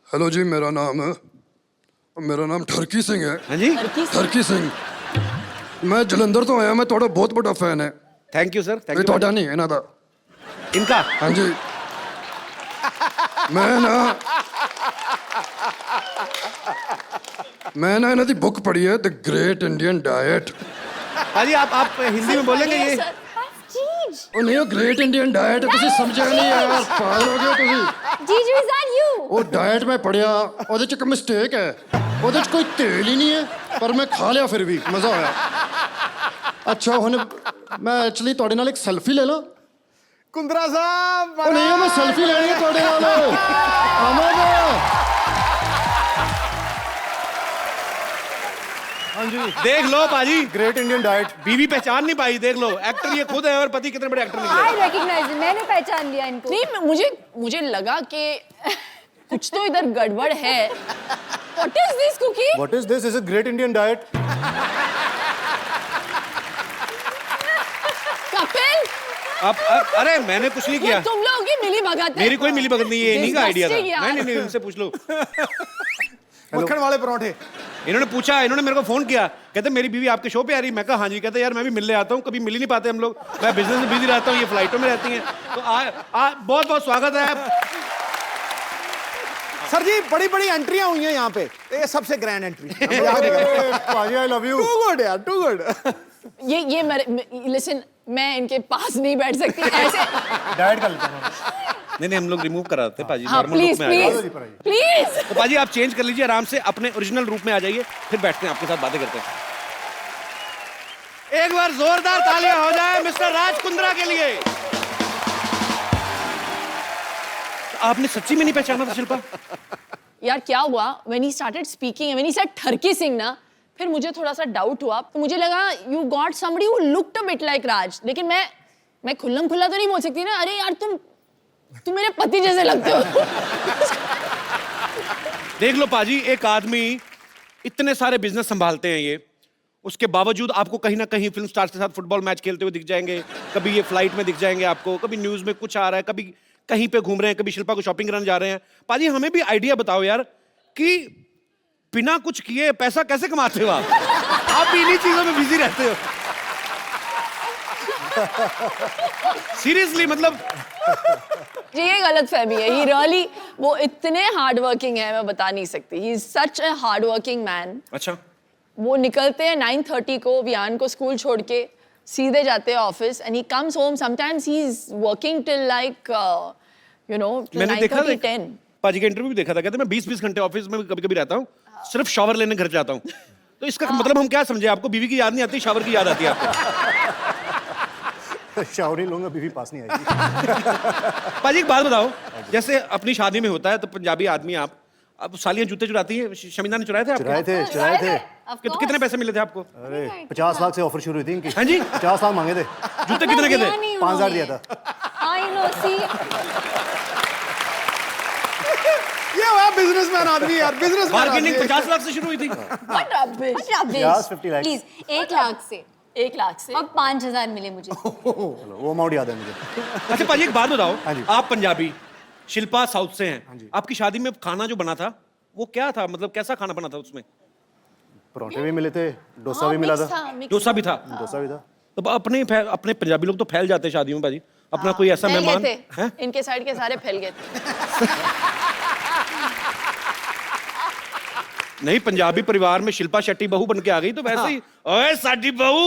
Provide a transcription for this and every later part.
Hello जी, मेरा नाम ठरकी सिंह है। हाँ जी, ठरकी सिंह। मैं जलंधर तो आया, मैं थोड़ा बहुत बड़ा फैन है। थैंक यू सर, थैंक ये यू। थोड़ा नहीं है ना था। इनका हाँ जी। मैं ना इन्हों की बुक पढ़ी है, द ग्रेट इंडियन डाइट। हाँ जी, आप हिंदी में बोलेंगे ये? ਉਹ ਨਹੀਂ, ਉਹ ਗ੍ਰੇਟ ਇੰਡੀਅਨ ਡਾਈਟ ਤੁਸੀਂ ਸਮਝਿਆ ਨਹੀਂ ਯਾਰ, ਪਾਗਲ ਹੋ ਗਏ ਤੁਸੀਂ। Gigi, is that you? ਉਹ ਡਾਈਟ ਮੈਂ ਪੜਿਆ, ਉਹਦੇ ਚ ਇੱਕ ਮਿਸਟੇਕ ਹੈ, ਉਹਦੇ ਚ ਕੋਈ ਤੇਲ ਹੀ ਨਹੀਂ ਹੈ, ਪਰ ਮੈਂ ਖਾ ਲਿਆ ਫਿਰ ਵੀ ਮਜ਼ਾ ਆਇਆ। ਅੱਛਾ ਹੁਣ ਮੈਂ ਐਕਚੁਅਲੀ ਤੁਹਾਡੇ ਨਾਲ ਇੱਕ ਸੈਲਫੀ ਲੈ ਲਾਂ? कुंद्रा साहब ਉਹ ਨਹੀਂ, ਮੈਂ ਸੈਲਫੀ ਲੈਣੀ ਹੈ ਤੁਹਾਡੇ ਨਾਲ। ਆਵਾਂਗਾ। हाँ जी, देख लो पाजी, ग्रेट इंडियन डाइट। बीवी पहचान नहीं पाई। देख लो, एक्टर ये खुद है और पति कितने बड़े एक्टर निकले। I recognize him. मैंने पहचान लिया इनको। नहीं, मुझे लगा कि कुछ तो इधर गड़बड़ है। What is this cookie? What is this? Is a great Indian diet? Kapil, अब अरे मैंने कुछ नहीं ये किया। तुम लोगों की मिली भगत है। मेरी कोई मिली भगत नहीं है, इन्हीं का आइडिया था। Disgusting यार। नहीं, इनसे पूछ लो। मक्खन वाले परोठे। इन्होंने पूछा, इन्होंने मेरे को फोन किया, कहते मेरी बीवी आपके शो पे आ रही। मैं कहा हाँ जी। कहते यार मैं भी मिलने आता हूँ, कभी मिल ही नहीं पाते हम लोग, मैं बिजनेस में बिजी रहता हूँ, ये फ्लाइटों में रहती हैं। तो बहुत बहुत स्वागत है। सर जी बड़ी बड़ी एंट्रियां हुई हैं यहाँ पे, ये सबसे ग्रैंड एंट्री। पाजी I love you. Too good यार, टू गुड। ये लिसन, मैं इनके पास नहीं बैठ सकती ऐसे। डाइट कर लेते हैं। नहीं, हम लोग रिमूव कराते पाजी, हाँ नॉर्मल प्लीज रूप में आ जाओ। Please please. तो पाजी आप चेंज कर लीजिए आराम से, अपने ओरिजिनल रूप में आ जाइए, फिर बैठते हैं आपके साथ बातें करते हैं। एक बार जोरदार तालियां हो जाए मिस्टर राज कुंद्रा के लिए। तो आपने सच्ची में नहीं पहचाना था शिल्पा? यार क्या हुआ, when he started speaking, when he said ठरकी Singh ना, फिर मुझे थोड़ा सा डाउट हुआ। तो मुझे लगा you got somebody who looked a bit like Raj, लेकिन मैं खुल्लम खुल्ला तो नहीं बोल सकती ना। अरे यार तुम मेरे पति जैसे लगते हो। देख लो पाजी, एक आदमी इतने सारे बिजनेस संभालते हैं ये, उसके बावजूद आपको कहीं ना कहीं फिल्म स्टार्स के साथ फुटबॉल मैच खेलते हुए दिख जाएंगे, कभी ये फ्लाइट में दिख जाएंगे आपको, कभी न्यूज में कुछ आ रहा है, कभी कहीं पे घूम रहे हैं, कभी शिल्पा को शॉपिंग कराने जा रहे हैं। पाजी हमें भी आइडिया बताओ यार कि बिना कुछ किए पैसा कैसे कमाते हो आप भी इन्हीं चीजों में बिजी रहते हो। सीरियसली मतलब ये गलत फहमी है। ही रियली, वो इतने हार्ड वर्किंग है, मैं बता नहीं सकती। He is such a hard working man. अच्छा, वो निकलते हैं 9:30 को, वियान को स्कूल छोड़ के सीधे जाते हैं office, and he comes home sometimes he is working till like you know मैंने देखा 9:30-10। पाजी का इंटरव्यू भी देखा था, कहते मैं 20-20 घंटे ऑफिस में कभी कभी रहता हूँ, सिर्फ शावर लेने घर जाता हूँ। तो इसका मतलब हम क्या समझे? आपको बीवी की याद नहीं आती, शावर की याद आती है आपको? शावर ही लूंगा, बीवी पास नहीं आएगी। पाजी एक बात बताओ, जैसे अपनी शादी में होता है तो पंजाबी आदमी आप, अब सालियां जूते चुराती है, शमीना ने चुराए थे आपको? चुराए थे। कितने पैसे मिले थे आपको? अरे 50 लाख से ऑफर शुरू हुई थी इनकी। हाँ जी, 50 लाख मांगे थे, जूते कितने के थे? 5000 दिया था। I know, see. ये हुआ बिजनेसमैन आदमी यार, बिजनेसमैन बार्गेनिंग आदमी। 50 लाख से शुरू हुई थी। What rubbish। Yes, 50 lakhs। Please, 1 lakh से 1 लाख से और 5000 मिले मुझे। चलो वो अमाउंट याद है मुझे। अच्छा पाजी एक बात बताओ, हाँ जी। आप पंजाबी, शिल्पा साउथ से हैं, आपकी शादी में खाना जो बना था वो क्या था? मतलब कैसा खाना बना था उसमें? परोठे भी मिले थे, डोसा भी मिला था। डोसा भी था। डोसा भी था। तो अपने पंजाबी लोग तो फैल जाते हैं शादियों में पाजी, अपना कोई ऐसा फैल मेहमान गए थे। है? इनके साइड के सारे फैल गए थे। नहीं, पंजाबी परिवार में शिल्पा शेट्टी बहू बन के आ गई तो वैसे ही, ओए साडी बहू।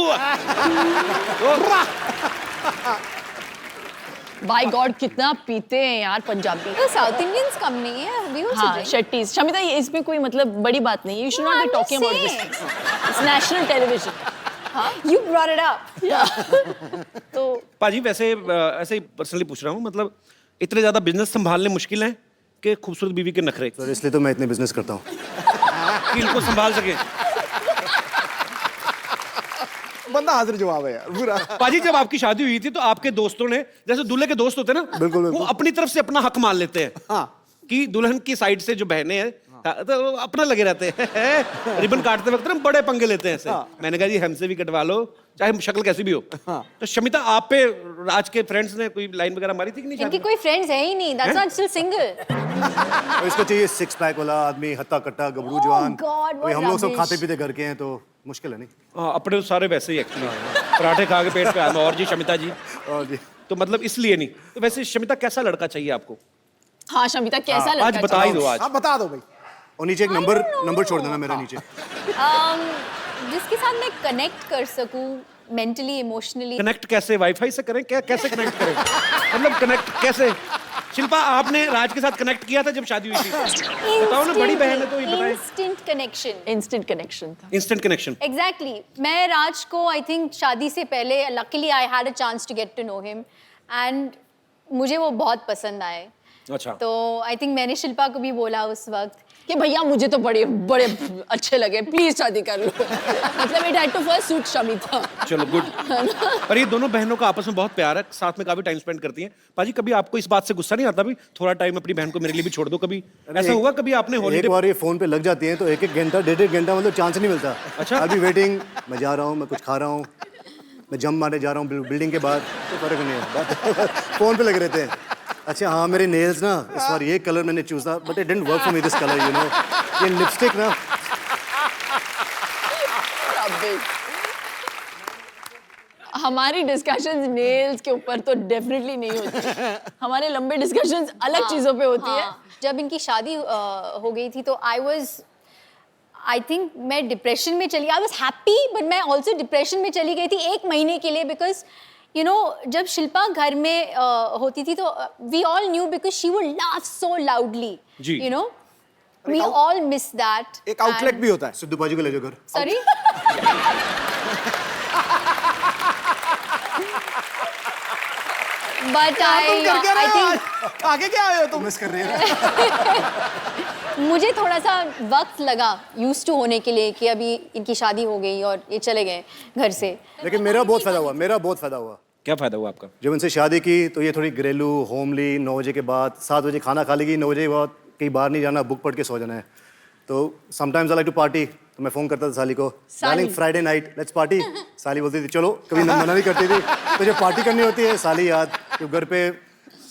बाय गॉड कितना पीते हैं यार पंजाबी। तो साउथ इंडियंस कम नहीं है, we also हाँ drink. शेट्टीज। शमिता, ये इसमें कोई मतलब बड़ी बात नहीं है। You should No, not be I'm talking just about saying. This. It's national television. You brought it up. तो पाजी वैसे ऐसे ही पर्सनली पूछ रहा हूँ, मतलब इतने ज्यादा बिजनेस संभालने मुश्किल है कि खूबसूरत बीवी के नखरे सर इसलिए तो मैं इतने बिजनेस करता हूँ। कि इनको संभाल सके। बंदा हाजिर जवाब है यार पूरा। पाजी जब आपकी शादी हुई थी तो आपके दोस्तों ने, जैसे दूल्हे के दोस्त होते हैं ना, बिल्कुल, वो बिल्कुल। अपनी तरफ से अपना हक मान लेते हैं हाँ। कि दुल्हन की साइड से जो बहनें हैं तो वो अपना लगे रहते हैं रिबन काटते वक्त ना बड़े पंगे लेते हैं ऐसे। मैंने कहा जी हमसे भी कटवा लो चाहे शक्ल कैसी भी हो। तो शमिता आप पे राज के फ्रेंड्स ने कोई लाइन वगैरह मारी थी कि नहीं? इनकी कोई फ्रेंड्स है ही नहीं, दैट्स व्हाई स्टिल सिंगल। और इसको चाहिए सिक्स पैक वाला आदमी, हत्ता कट्टा गबरू जवान। God, what वही हम लोग सब rubbish. खाते पीते घर के हैं तो मुश्किल है नहीं। हाँ, अपने तो सारे वैसे ही एक्चुअली पराठे खा के पेट पे आना। और जी शमिता जी और जी तो मतलब इसलिए नहीं। तो वैसे शमिता कैसा लड़का चाहिए आपको? हाँ शमिता कैसा लड़का आज बता ही दो आज। आप बता दो भाई। और नीचे एक नंबर छोड़ देना मेरा नीचे। जिसके साथ मैं कनेक्ट कर सकूं मेंटली इमोशनली। कनेक्ट कैसे? वाईफाई से करें क्या? कैसे कनेक्ट करें? मतलब कनेक्ट कैसे? शिल्पा आपने राज के साथ कनेक्ट किया था जब शादी हुई थी? बताओ ना, बड़ी बहन है तो ये बताएं। Instant connection. इंस्टेंट कनेक्शन था। Instant connection. एग्जैक्टली मैं राज को आई थिंक शादी से पहले luckily I had a chance to get to know him and मुझे वो बहुत पसंद आए। अच्छा। तो आई थिंक मैंने शिल्पा को भी बोला उस वक्त कि भैया मुझे तो बड़े बड़े अच्छे लगे, प्लीज शादी कर लो। मतलब it had to first suit Shamita. चलो गुड। पर ये दोनों बहनों का आपस में बहुत प्यार है, साथ में काफी टाइम स्पेंड करती हैं। पाजी कभी आपको इस बात से गुस्सा नहीं आता भी थोड़ा टाइम अपनी बहन को मेरे लिए भी छोड़ दो? कभी ऐसा हुआ कभी आपने एक हॉलीडे? बार ये फोन पे लग जाती हैं तो एक घंटा 1.5 घंटा मतलब चांस नहीं मिलता। अच्छा। अभी वेटिंग, मैं जा रहा हूँ, मैं कुछ खा रहा हूँ, मैं जंप मारने जा रहा हूँ बिल्डिंग के बाद, तो फर्क नहीं है। फोन पे लगे रहते हैं। अच्छा हाँ, मेरे नेल्स ना इस बार ये कलर मैंने चूज था but it didn't work for me this colour, you know. ये लिपस्टिक ना हमारी डिस्कशंस नेल्स के ऊपर तो डेफिनेटली नहीं होती। हमारे लंबे डिस्कशंस अलग चीजों पे होती है। जब इनकी शादी हो गई थी तो आई थिंक मैं डिप्रेशन में चली। आई वॉज हैप्पी बट मैं ऑल्सो डिप्रेशन में चली गई थी 1 महीने के लिए बिकॉज यू नो जब शिल्पा घर में होती थी तो we all knew because she would laugh so loudly, जी। You know we all miss that. एक आउटलेट भी होता है। सिद्धू बाजी को ले जाओ घर। सॉरी बट आई थिंक आगे क्या आए हो तुम? मिस कर रही है। मुझे थोड़ा सा वक्त लगा यूज टू होने के लिए कि अभी इनकी शादी हो गई और ये चले गए घर से। लेकिन मेरा बहुत फायदा हुआ। क्या फायदा हुआ आपका? जब उनसे शादी की तो ये थोड़ी घरेलू होमली, 9 बजे के बाद 7 बजे खाना खा लेगी, 9 बजे के बाद कहीं बाहर नहीं जाना, बुक पढ़ के सो जाना है। तो sometimes I like to party, तो मैं फोन करता था साली को, darling Friday night let's party. साली बोलती थी चलो, कभी मना नहीं करती थी। तो जब पार्टी करनी होती है साली याद, जब घर पे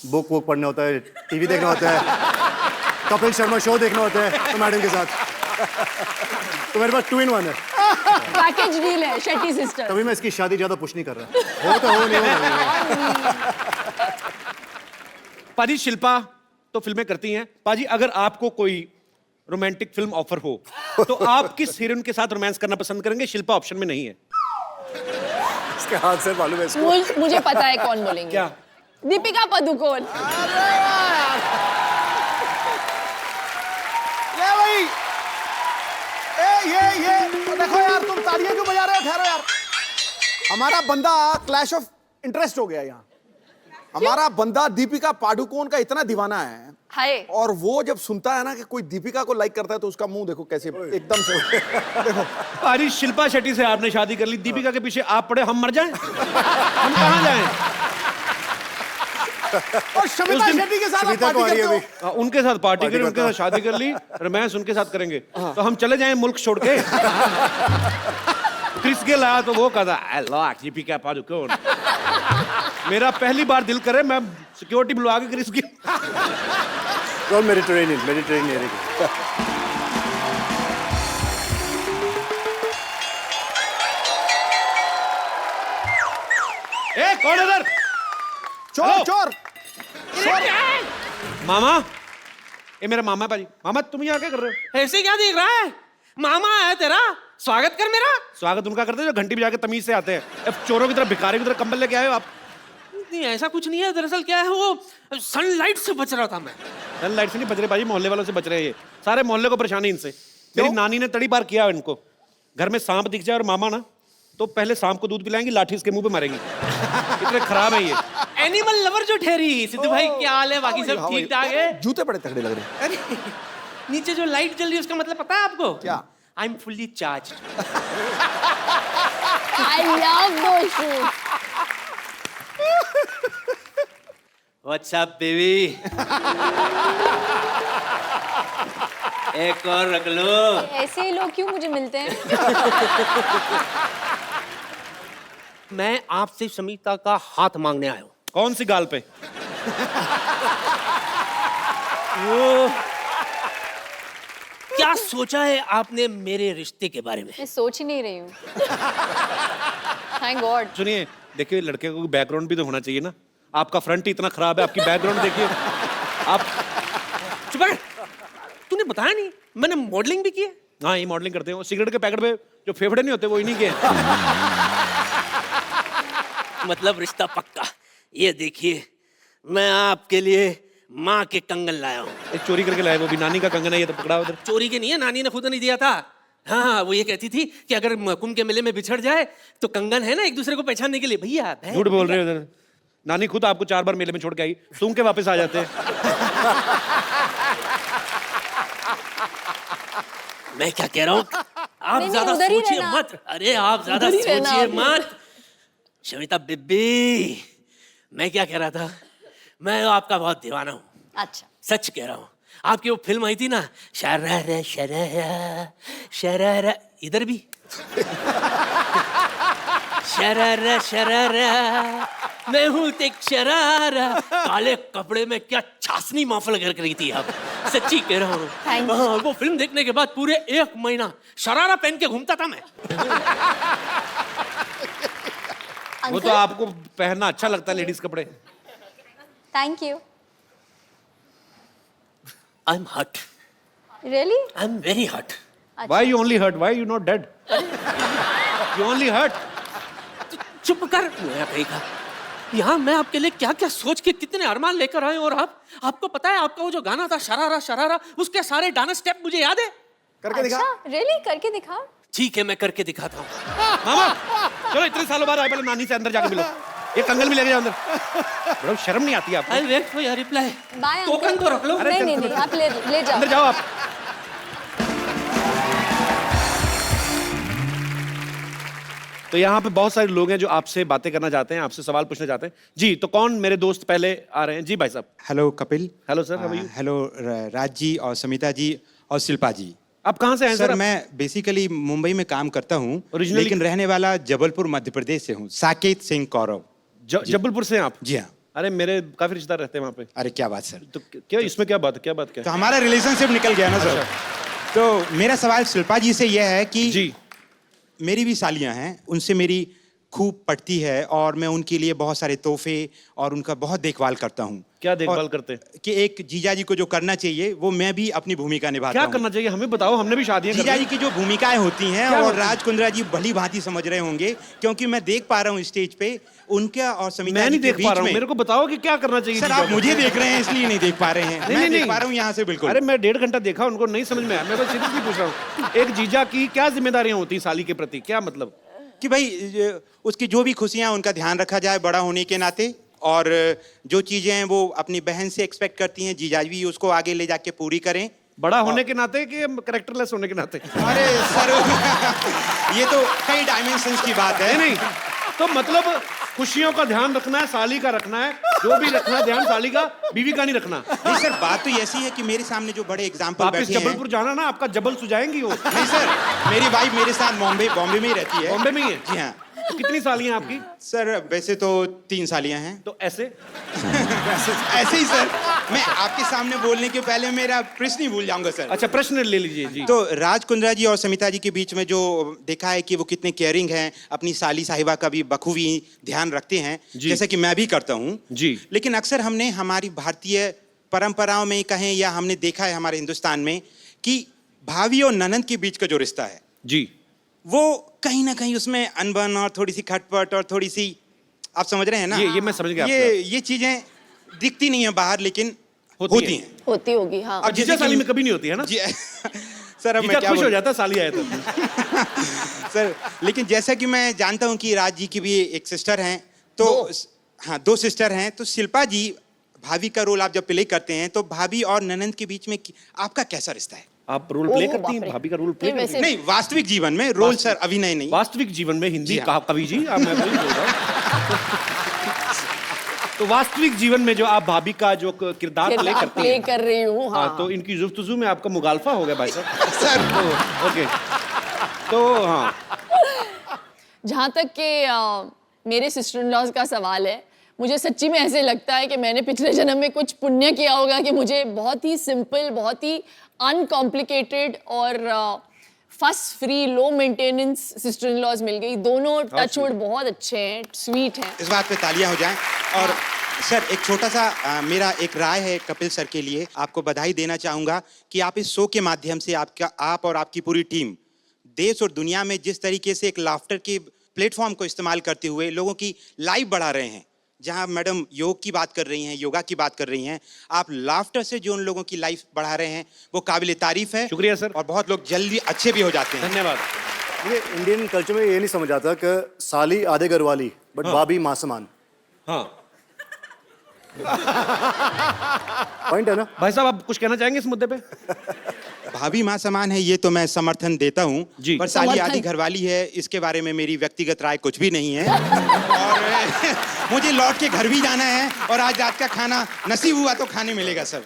बुक वुक पढ़ना होता है, टीवी देखना होता है, कपिल शर्मा शो देखना होता है तो मैडम के साथ। तो मेरे पास 2 in 1 है। पैकेज डील है शेट्टी सिस्टर। तभी मैं इसकी शादी ज्यादा पुश नहीं कर रहा। हो तो हो, नहीं हो। पाजी शिल्पा तो फिल्में करती हैं। पाजी अगर आपको कोई रोमांटिक फिल्म ऑफर हो तो आप किस हीरोइन के साथ रोमांस करना पसंद करेंगे? शिल्पा ऑप्शन में नहीं है। इसके हाथ से मालूम है इसको। मुझे पता है कौन बोलेंगे। क्या? दीपिका पादुकोण। ले भाई। ये देखो यार, तुम तालियां क्यों बजा रहे हो? ठहरो यार। हमारा बंदा क्लैश ऑफ इंटरेस्ट हो गया यहाँ। हमारा बंदा दीपिका पादुकोण का इतना दीवाना है हाय। और वो जब सुनता है ना कि कोई दीपिका को लाइक करता है तो उसका मुंह देखो कैसे एकदम से देखो। पाजी शिल्पा शेट्टी से आपने शादी कर ली, दीपिका के पीछे आप पड़े, हम मर जाएं? हम कहाँ जाएं? और शमिता शेट्टी के साथ आप पार्टी करते हो। उनके साथ पार्टी करी, उनके साथ शादी कर ली, रोमांस उनके साथ करेंगे तो हम चले जाएं मुल्क छोड़ के? क्रिस गेल आया तो वो कहता आई लव दीपिका पादुकोण। मेरा पहली बार दिल करे मैं सिक्योरिटी बुलवा के क्रिस गेल। और मेडिटेरेनियन एरिया। ए कौन इधर? चोर चोर। मामा, ये मेरा मामा है पाजी। मामा तुम यहाँ क्या कर रहे हो? ऐसे क्या देख रहा है? मामा है तेरा, स्वागत कर मेरा। स्वागत उनका करते हैं जो घंटी बजा के तमीज से आते हैं। अब चोरों की तरह, भिखारी की तरह कंबल लेके आए हो आप। नहीं ऐसा कुछ नहीं है, दरअसल क्या है वो सनलाइट से बच रहा था मैं। लाइट से नहीं बच रहे पाजी, मोहल्ले वालों से बच रहे हैं। ये सारे मोहल्ले को परेशानी इनसे। मेरी नानी ने तड़ी बार किया इनको, घर में सांप दिख जाए और मामा ना तो पहले सांप को दूध पिलाएंगी, लाठी इसके मुंह पे मारेंगी। इतने खराब है ये। एनिमल लवर जो ठहरी। सिद्धू भाई क्या हाल है? बाकी सब ठीक ठाक है? जूते बड़े तगड़े लग रहे हैं। अरे नीचे जो लाइट जल रही है उसका मतलब पता है आपको? क्या? I am fully charge. I love those shoes. What's up baby? एक और रख लो। ऐसे ही लोग क्यों मुझे मिलते हैं? मैं आपसे समीता का हाथ मांगने आया हूँ। कौन सी गाल पे? वो क्या सोचा है आपने मेरे रिश्ते के बारे में? मैं सोच ही नहीं रही हूँ। Thank God. सुनिए, देखिए लड़के को बैकग्राउंड भी तो होना चाहिए ना। आपका फ्रंट ही इतना खराब है, आपकी बैकग्राउंड देखिए। आप चुप कर। तूने बताया नहीं मैंने मॉडलिंग भी की है। हाँ, ये मॉडलिंग करते हो। सिगरेट के पैकेट पे जो फेफड़े नहीं होते वो इन्हीं के हैं। मतलब रिश्ता पक्का। ये देखिए, मैं आपके लिए माँ के कंगन लाया हूँ। एक चोरी करके लाए, वो भी नानी का कंगन है, ये तो पकड़ा उधर। चोरी के नहीं है, नानी ने खुद नहीं दिया था। हाँ, वो ये कहती थी कि अगर कुंभ के मेले में बिछड़ जाए तो कंगन है ना एक दूसरे को पहचानने के लिए। भैया झूठ बोल रहे हो उधर। नानी खुद आपको 4 बार मेले में छोड़ के आई, सूंघ के वापस आ जाते हैं। मैं क्या कह रहा हूँ, आप नहीं, ज्यादा उधर ही सोचिए रहना। मत। अरे आप ज्यादा उधर ही रहना सोचिए आप। मत। शमिता बेबी, मैं क्या कह रहा था, मैं आपका बहुत दीवाना हूँ। अच्छा। सच कह रहा हूँ। आपकी वो फिल्म आई थी ना, शरारा शरारा शरारा, इधर भी शरारा शरारा, मैं हूँ तेक शरारा। काले कपड़े में क्या छासनी माफल कर रही थी आप। सच्ची कह रहा हूँ। Thank you. हाँ, वो फिल्म देखने के बाद पूरे 1 महीना शरारा पहन के घूमता था मैं। वो तो आपको पहनना अच्छा लगता है, लेडीज कपड़े। Thank you. आई एम हट। रियली? आई एम वेरी हट। Why you only hurt? Why you not dead? You only hurt. चुप कर। मैं कहेगा, यहाँ मैं आपके लिए क्या क्या सोच के कितने अरमान लेकर आए, और आपको पता है आपका वो जो गाना था शरारा शरारा, उसके सारे डांस स्टेप मुझे याद है। करके दिखा। अच्छा, रियली? करके दिखा। ठीक है, मैं करके दिखाता हूँ। मामा, चलो इतने सालों बाद आए, पहले नानी से अंदर जाके मिलो। ये कंगन भी लेके जाओ अंदर। बड़ा शर्म नहीं आती आपको? I wait for your reply. Bye token तो रख लो। नहीं नहीं नहीं, आप ले जाओ। अंदर जाओ आप। तो यहाँ पे बहुत सारे लोग हैं जो आपसे बातें करना चाहते हैं, आपसे सवाल पूछना चाहते हैं। जी, तो कौन मेरे दोस्त पहले आ रहे हैं? जी भाई साहब। Hello Kapil. Hello sir, how are you? Hello Raj ji और समिता जी और शिल्पा जी। आप कहाँ से हैं सर सर? मैं बेसिकली मुंबई में काम करता हूँ, Originally- लेकिन रहने वाला जबलपुर मध्य प्रदेश से हूँ। साकेत सिंह कौरव। जबलपुर से हैं आप? जी हाँ। अरे मेरे काफी रिश्तेदार रहते हैं वहाँ पे। अरे क्या बात सर। तो क्या इसमें क्या बात है? क्या बात क्या तो है? हमारा रिलेशनशिप निकल गया ना सर। तो मेरा सवाल शिल्पा जी से यह है कि जी, मेरी भी सालियाँ हैं, उनसे मेरी खूब पटती है और मैं उनके लिए बहुत सारे तोहफे और उनका बहुत देखभाल करता हूँ। क्या देखभाल और करते हैं? कि एक जीजा जी को जो करना चाहिए वो मैं भी अपनी भूमिका निभाता क्या हूँ। करना चाहिए हमें बताओ, हमने भी शादियां जीजा करनी जी की जो भूमिकाएं होती हैं, क्या और होती हैं? राज कुंद्रा जी भली भांति समझ रहे होंगे, क्योंकि मैं देख पा रहा हूँ स्टेज पे उनका और समिता मैं जी नहीं के देख बीच पा रहा हूँ, में। मेरे को बताओ कि क्या करना चाहिए। सर जीजा आप को? मुझे देख रहे हैं इसलिए नहीं देख पा रहे हैं। नहीं, मैं नहीं, देख नहीं। पा रहा हूँ यहाँ से बिल्कुल। अरे मैं 1.5 घंटा देखा, उनको नहीं समझ में आया। मैं बस सीरियसली पूछ रहा हूँ, एक जीजा की क्या जिम्मेदारियां होती हैं साली के प्रति? क्या मतलब? कि भाई उसकी जो भी खुशियां उनका ध्यान रखा जाए बड़ा होने के नाते, और जो चीजें हैं वो अपनी बहन से एक्सपेक्ट करती हैं, जीजा भी उसको आगे ले जाके पूरी करें। बड़ा होने के नाते कि कैरेक्टरलेस होने के नाते? अरे सर ये तो कई डायमेंशंस की बात है। नहीं, तो मतलब खुशियों का ध्यान रखना है, साली का रखना है, जो भी रखना है ध्यान, साली का, बीवी का नहीं रखना। नहीं सर, बात तो ऐसी है कि मेरे सामने जो बड़े एग्जाम्पल वापिस बैठे हैं। जबलपुर जाना ना, आपका जबल सुझाएंगी वो। नहीं सर, मेरी वाइफ मेरे साथ बॉम्बे में ही रहती है। बॉम्बे में ही है? जी हाँ। तो कितनी सालियां आपकी? सर वैसे तो 3 सालियां हैं। तो ऐसे ऐसे ही सर, मैं आपके सामने बोलने के पहले मेरा प्रश्न ही भूल जाऊंगा सर। अच्छा, प्रश्न ले लीजिए जी। तो राज कुंद्रा जी और समिता जी के बीच में जो देखा है कि वो कितने केयरिंग हैं, अपनी साली साहिबा का भी बखूबी ध्यान रखते हैं, जी। जैसे कि मैं भी करता हूँ जी। लेकिन अक्सर हमने हमारी भारतीय परंपराओं में कहें या हमने देखा है हमारे हिंदुस्तान में कि भाभी और ननंद के बीच का जो रिश्ता है जी, वो कहीं ना कहीं उसमें अनबन और थोड़ी सी खटपट और थोड़ी सी, आप समझ रहे हैं ना? ये मैं समझ गया ये चीजें दिखती नहीं है बाहर, लेकिन होती हैं। होती होगी हाँ। अब जीजा साली में कभी नहीं होती है ना? जी सर अब जीजा मैं क्या खुश हो बोलूं? जाता है साली आए तो। सर लेकिन जैसा कि मैं जानता हूं कि राज जी की भी एक सिस्टर हैं, तो हाँ 2 सिस्टर हैं, तो शिल्पा जी भाभी का रोल आप जब प्ले करते हैं तो भाभी और ननंद के बीच में आपका कैसा रिश्ता है? आप रोल प्ले ओह, करती हैं? बाप रे। भाभी का रोल प्ले नहीं, करती हैं? नहीं वास्तविक जीवन में रोल सर, अभिनय नहीं। वास्तविक जीवन में हिंदी जी हाँ। कवि जी, आप मैं वही बोल रहा हूँ। तो वास्तविक जीवन में जो आप भाभी का जो किरदार प्ले करती प्ले हैं, कर रही हूँ। हाँ, हाँ, तो इनकी गुफ्तगू में आपका मुगालफा हो गया भाई साहब। सर ओके, तो हाँ, जहाँ तक कि मेरे सिस्टर इन लॉज का सवाल है, मुझे सच्ची में ऐसे लगता है कि मैंने पिछले जन्म में कुछ पुण्य किया होगा कि मुझे बहुत ही सिंपल, बहुत ही अनकॉम्प्लिकेटेड और fuss free, low maintenance sister in laws मिल गई। दोनों टचवुड बहुत अच्छे हैं, स्वीट हैं। इस बात पे तालियां हो जाएं। और सर एक छोटा सा मेरा एक राय है कपिल सर के लिए, आपको बधाई देना चाहूंगा कि आप इस शो के माध्यम से आप और आपकी पूरी टीम देश और दुनिया में जिस तरीके से एक लाफ्टर के प्लेटफॉर्म को इस्तेमाल करते हुए लोगों की लाइफ बढ़ा रहे हैं। जहां मैडम योग की बात कर रही हैं, योगा की बात कर रही हैं, आप लाफ्टर से जो उन लोगों की लाइफ बढ़ा रहे हैं वो काबिल तारीफ है। शुक्रिया सर। और बहुत लोग जल्दी अच्छे भी हो जाते हैं। धन्यवाद। ये इंडियन कल्चर में ये नहीं समझ आता कि साली आधे घर वाली बट भाभी माँ समान। हाँ पॉइंट है ना? भाई साहब, आप कुछ कहना चाहेंगे इस मुद्दे पे? भाभी माँ समान है ये तो मैं समर्थन देता हूँ, जी। पर साली समर्थन। आधी घरवाली है इसके बारे में मेरी व्यक्तिगत राय कुछ भी नहीं है। और मुझे लौट के घर भी जाना है और आज रात का खाना नसीब हुआ तो खाने मिलेगा सर।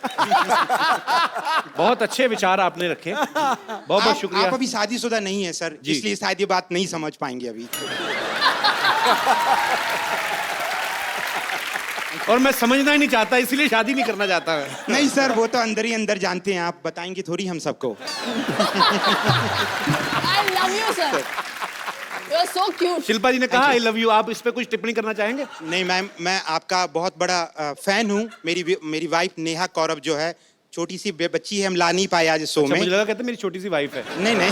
बहुत अच्छे विचार आपने रखे, बहुत बहुत शुक्रिया। आप अभी शादीशुदा नहीं है सर, जी। इसलिए शायद ये बात नहीं समझ पाएंगे अभी। और मैं समझना ही नहीं चाहता, इसलिए शादी नहीं करना चाहता मैं। नहीं सर, वो तो अंदर ही अंदर जानते हैं, आप बताएंगे थोड़ी हम सबको। I love you, sir. You are so cute. Shilpa जी ने कहा आई लव यू, आप इस पे कुछ टिप्पणी करना चाहेंगे? नहीं मैम, मैं आपका बहुत बड़ा फैन हूँ। मेरी वाइफ नेहा कौरव जो है, छोटी सी बच्ची है, हम ला नहीं पाए आज शो अच्छा, में। मुझे लगा कहते मेरी छोटी सी वाइफ है। नहीं नहीं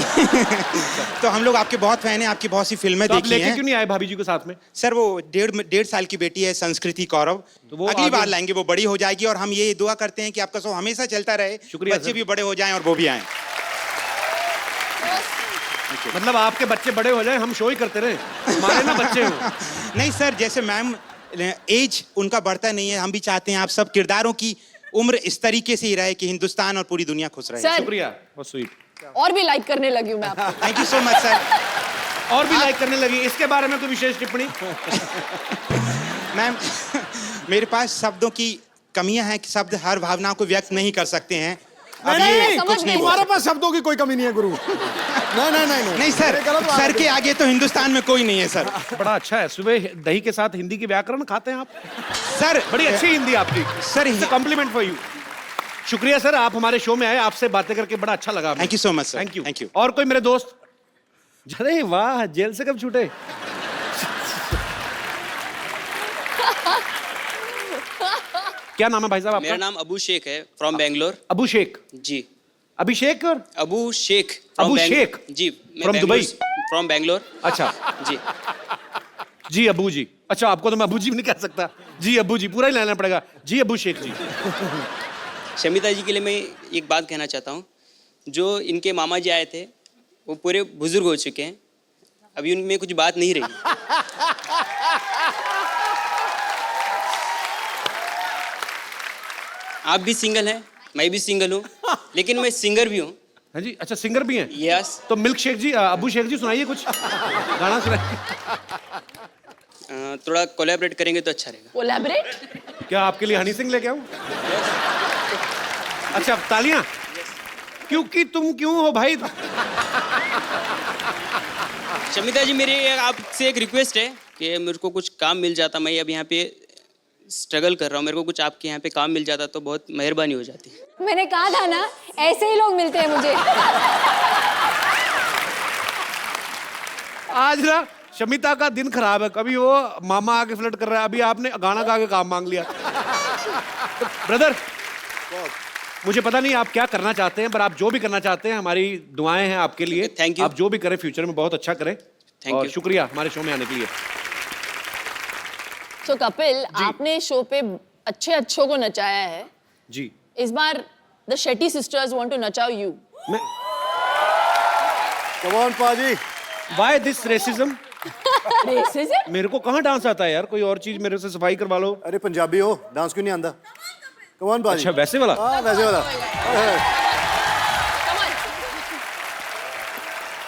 तो हम लोग आपके बहुत फैन हैं, आपकी बहुत सी फिल्में तो आप देखी लेके हैं। क्यों नहीं आए भाभी जी को साथ में? सर वो 1.5 साल की बेटी है संस्कृति कौरव, तो वो अगली आगे- बार लाएंगे, वो बड़ी हो जाएगी। और हम ये दुआ करते हैं कि आपका शो हमेशा चलता रहे, शुक्रिया बच्चे सर। भी बड़े हो जाएं और वो भी आएं। मतलब आपके बच्चे बड़े हो जाए, हम शो ही करते रहे, हमारे ना बच्चे हो। नहीं सर, जैसे मैम एज उनका बढ़ता नहीं है, हम भी चाहते हैं आप सब किरदारों की उम्र इस तरीके से ही रहे कि हिंदुस्तान और पूरी दुनिया खुश रहे। सर, शुक्रिया, बहुत स्वीट। और भी लाइक करने लगी हूँ मैं आपको। Thank you so much sir. और भी लाइक करने लगी, इसके बारे में कोई विशेष टिप्पणी? मैम मेरे पास शब्दों की कमियां हैं कि शब्द हर भावनाओं को व्यक्त नहीं कर सकते हैं। अब नहीं, ये नहीं, कुछ नहीं बोल तुम्हारे सकते। पास शब्दों की कोई कमी नहीं है गुरु। नहीं नहीं नहीं नहीं सर, ये गलत बात सर है। के आगे तो हिंदुस्तान में कोई नहीं है सर। बड़ा अच्छा है, सुबह दही के साथ हिंदी की व्याकरण खाते हैं आप, सर बड़ी अच्छी हिंदी आपकी सर, कॉम्प्लीमेंट फॉर यू। शुक्रिया सर, आप हमारे शो में आए, आपसे बातें करके बड़ा अच्छा लगा। Thank you so much sir. Thank you. Thank you. और कोई मेरे दोस्त? अरे वाह, जेल से कब छूटे? क्या नाम है भाई साहब आपका? मेरा नाम अबू शेख है, फ्रॉम बेंगलोर। अबू शेख। जी, अभिषेक और अबू शेख अबू शेख? जी, From दुबई? फ्रॉम बेंगलोर। अच्छा जी, जी अबू जी। अच्छा, आपको तो मैं अबू जी भी नहीं कह सकता, जी अबू जी पूरा ही लेना पड़ेगा। जी अबू शेख जी। शमिता जी के लिए मैं एक बात कहना चाहता हूँ। जो इनके मामा जी आए थे वो पूरे बुजुर्ग हो चुके हैं, अभी उनमें कुछ बात नहीं रही। आप भी सिंगल हैं, मैं भी सिंगल हूँ, लेकिन मैं सिंगर भी हूँ। हाँ जी, अच्छा सिंगर भी हैं? यस। तो मिल्क शेख जी, अबू शेख जी सुनाइए कुछ गाना सुनाइए। थोड़ा कोलैबोरेट करेंगे तो अच्छा रहेगा। कोलैबोरेट? क्या आपके लिए हनी सिंह लेके आऊं? अच्छा, तालियां। क्योंकि तुम क्यों हो भाई? शमिता जी, मेरी आपसे एक रिक्वेस्ट है कि मेरे को कुछ काम मिल जाता, मैं अब यहाँ पे स्ट्रगल कर रहा हूँ, मेरे को कुछ आपके यहाँ पे काम मिल जाता तो बहुत मेहरबानी हो जाती। मैंने कहा था ना, ऐसे ही लोग मिलते हैं मुझे। आज ना शमिता का दिन खराब है, कभी वो मामा आके फ्लर्ट कर रहा है, अभी आपने गाना गा के काम मांग लिया। ब्रदर, मुझे पता नहीं आप क्या करना चाहते हैं, पर आप जो भी करना चाहते हैं हमारी दुआएं हैं आपके लिए। Thank you. आप जो भी करें फ्यूचर में बहुत अच्छा करें। Thank और you. शुक्रिया हमारे शो में आने के लिए। तो कपिल, आपने शो पे अच्छों को नचाया है। जी, इस बार the Shetty sisters want to नचाओ यू। मैं कम ऑन पाजी। Why this racism? रेसिज्म? मेरे को कहाँ डांस आता है यार, कोई और चीज मेरे से सफाई करवा लो। अरे पंजाबी हो, डांस क्यों नहीं आंदा? कम ऑन पाजी। अच्छा, वैसे वाला? हाँ वैसे वाला।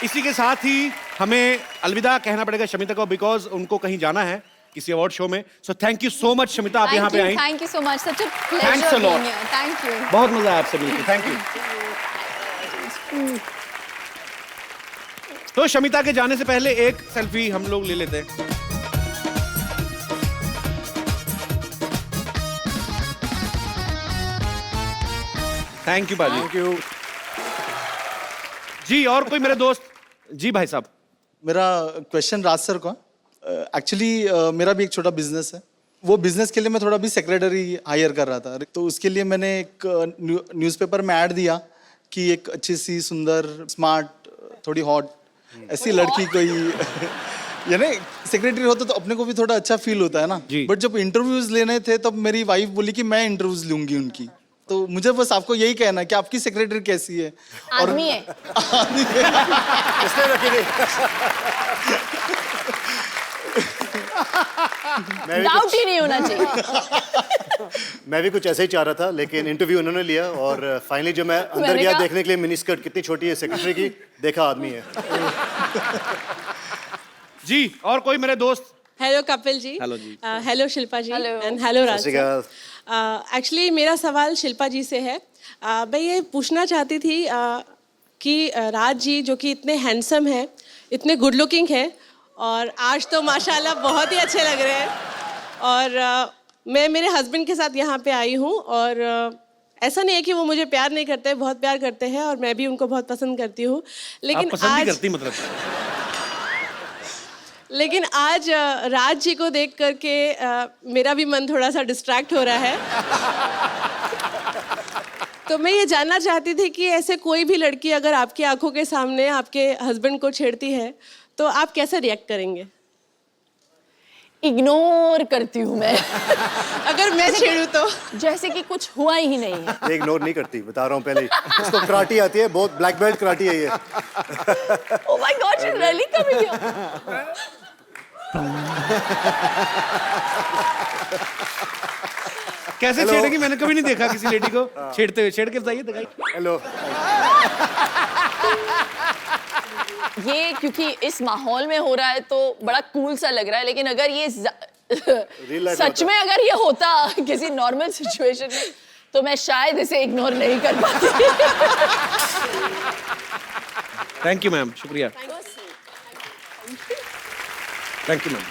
इसी के साथ ही हमें अलविदा कहना पड़ेगा शमिता को, बिकॉज उनको कहीं जाना है। किसी अवार्ड शो में। So thank you so much Shamita, आप यहाँ पे आई। Thank you so much, such a Thanks a pleasure lot. Being here, thank you. बहुत मजा आया आपसे मिलकर, थैंक यू। तो शमिता के जाने से पहले एक सेल्फी हम लोग ले लेते हैं। थैंक यू बाजी। Thank you. जी और कोई मेरे दोस्त? जी भाई साहब। मेरा क्वेश्चन राज सर का। एक्चुअली मेरा भी एक छोटा बिजनेस है। वो बिजनेस के लिए मैं थोड़ा भी सेक्रेटरी हायर कर रहा था, तो उसके लिए मैंने एक न्यूज़पेपर में ऐड दिया कि एक अच्छी सी सुंदर स्मार्ट थोड़ी हॉट ऐसी लड़की कोई यानी सेक्रेटरी होता तो अपने को भी थोड़ा अच्छा फील होता है ना। बट जब इंटरव्यूज लेने थे तब मेरी वाइफ बोली कि मैं इंटरव्यूज लूंगी उनकी। तो मुझे बस आपको यही कहना है कि आपकी सेक्रेटरी कैसी है? आदमी है। इसने रखी थी। डाउट ही नहीं होना चाहिए। मैं भी कुछ ऐसे ही चाह रहा था, लेकिन इंटरव्यू उन्होंने लिया और फाइनली जब मैं अंदर मैंने गया कहा- देखने के लिए मिनी स्कर्ट कितनी छोटी है सेक्रेटरी की, देखा आदमी है। जी और कोई मेरे दोस्त? Hello Kapil ji. Hello ji. Hello Shilpa ji Hello. And hello Raj सत श्री अकाल। एक्चुअली मेरा सवाल शिल्पा जी से है। मैं ये पूछना चाहती थी कि राज जी जो कि इतने हैंडसम हैं, इतने गुड लुकिंग हैं और आज तो माशाल्लाह बहुत ही अच्छे लग रहे हैं। और मैं मेरे हस्बैंड के साथ यहाँ पे आई हूँ और ऐसा नहीं है कि वो मुझे प्यार नहीं करते, बहुत प्यार करते हैं और मैं भी उनको बहुत पसंद करती हूँ। लेकिन आप पसंद आज नहीं करती मतलब? लेकिन आज राज जी को देख करके मेरा भी मन थोड़ा सा डिस्ट्रैक्ट हो रहा है। तो मैं ये जानना चाहती थी कि ऐसे कोई भी लड़की अगर आपकी आंखों के सामने आपके हस्बैंड को छेड़ती है तो आप कैसे रिएक्ट करेंगे? इग्नोर करती हूँ मैं। अगर मैं छेड़ूं तो? जैसे कि कुछ हुआ ही नहीं है। ये इग्नोर नहीं करती, बता रहा हूँ पहले ही। इसको कराटी आती है, बहुत ब्लैक बेल्ट कराटी है ये। Oh my God, she's really coming here. कैसे Hello. छेड़ेगी? मैंने कभी नहीं देखा किसी लेडी को छेड़ते हुए। छेड़ के बताइए, दिखाइए। हेलो। ये क्योंकि इस माहौल में हो रहा है तो बड़ा कूल सा लग रहा है, लेकिन अगर ये life सच में में अगर ये होता किसी नॉर्मल सिचुएशन में तो मैं शायद इसे इग्नोर नहीं कर पाती। थैंक यू मैम, शुक्रिया। Thank you ma'am.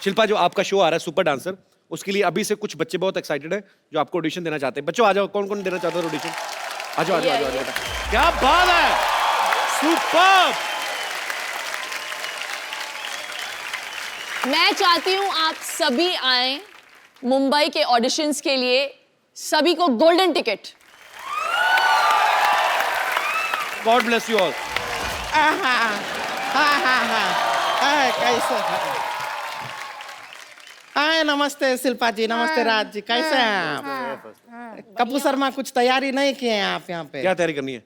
शिल्पा, जो आपका शो आ रहा है सुपर डांसर, उसके लिए अभी से कुछ बच्चे बहुत एक्साइटेड हैं जो आपको ऑडिशन देना चाहते हैं। बच्चों आ जाओ, कौन कौन देना चाहता है ऑडिशन? आ जाओ, आ जाओ, आ जाओ, आ जाओ। क्या बात है, सुपर। मैं चाहती हूँ आप सभी आए मुंबई के ऑडिशंस के लिए, सभी को golden ticket. God bless you all. कैसे? हाय, नमस्ते शिल्पा जी, नमस्ते राज जी, कैसे हैं आप? कपूर शर्मा, कुछ तैयारी नहीं किए हैं आप यहाँ पे? क्या तैयारी करनी है?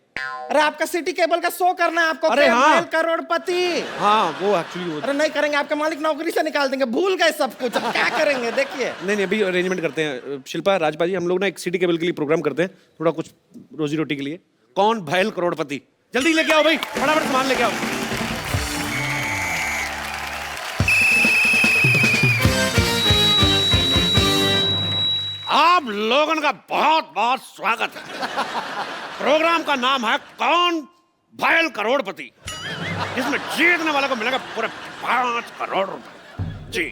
अरे आपका सिटी केबल का शो करना है आपको। अरे हाँ। करोड़पति। हाँ वो एक्चुअली अरे नहीं करेंगे, आपके मालिक नौकरी से निकाल देंगे, भूल गए सब कुछ। अब क्या करेंगे देखिए। नहीं अभी अरेंजमेंट करते हैं। शिल्पा, राजपाल जी, हम लोग ना एक सिटी केबल के लिए प्रोग्राम करते हैं, थोड़ा कुछ रोजी रोटी के लिए। कौन भैल करोड़पति? जल्दी लेके आओ भाई, फटाफट सामान लेके आओ। आप लोगों का बहुत बहुत स्वागत है। प्रोग्राम का नाम है कौन भैल करोड़पति, जिसमें जीतने वाले को मिलेगा पूरे 5 करोड़ रुपए। जी।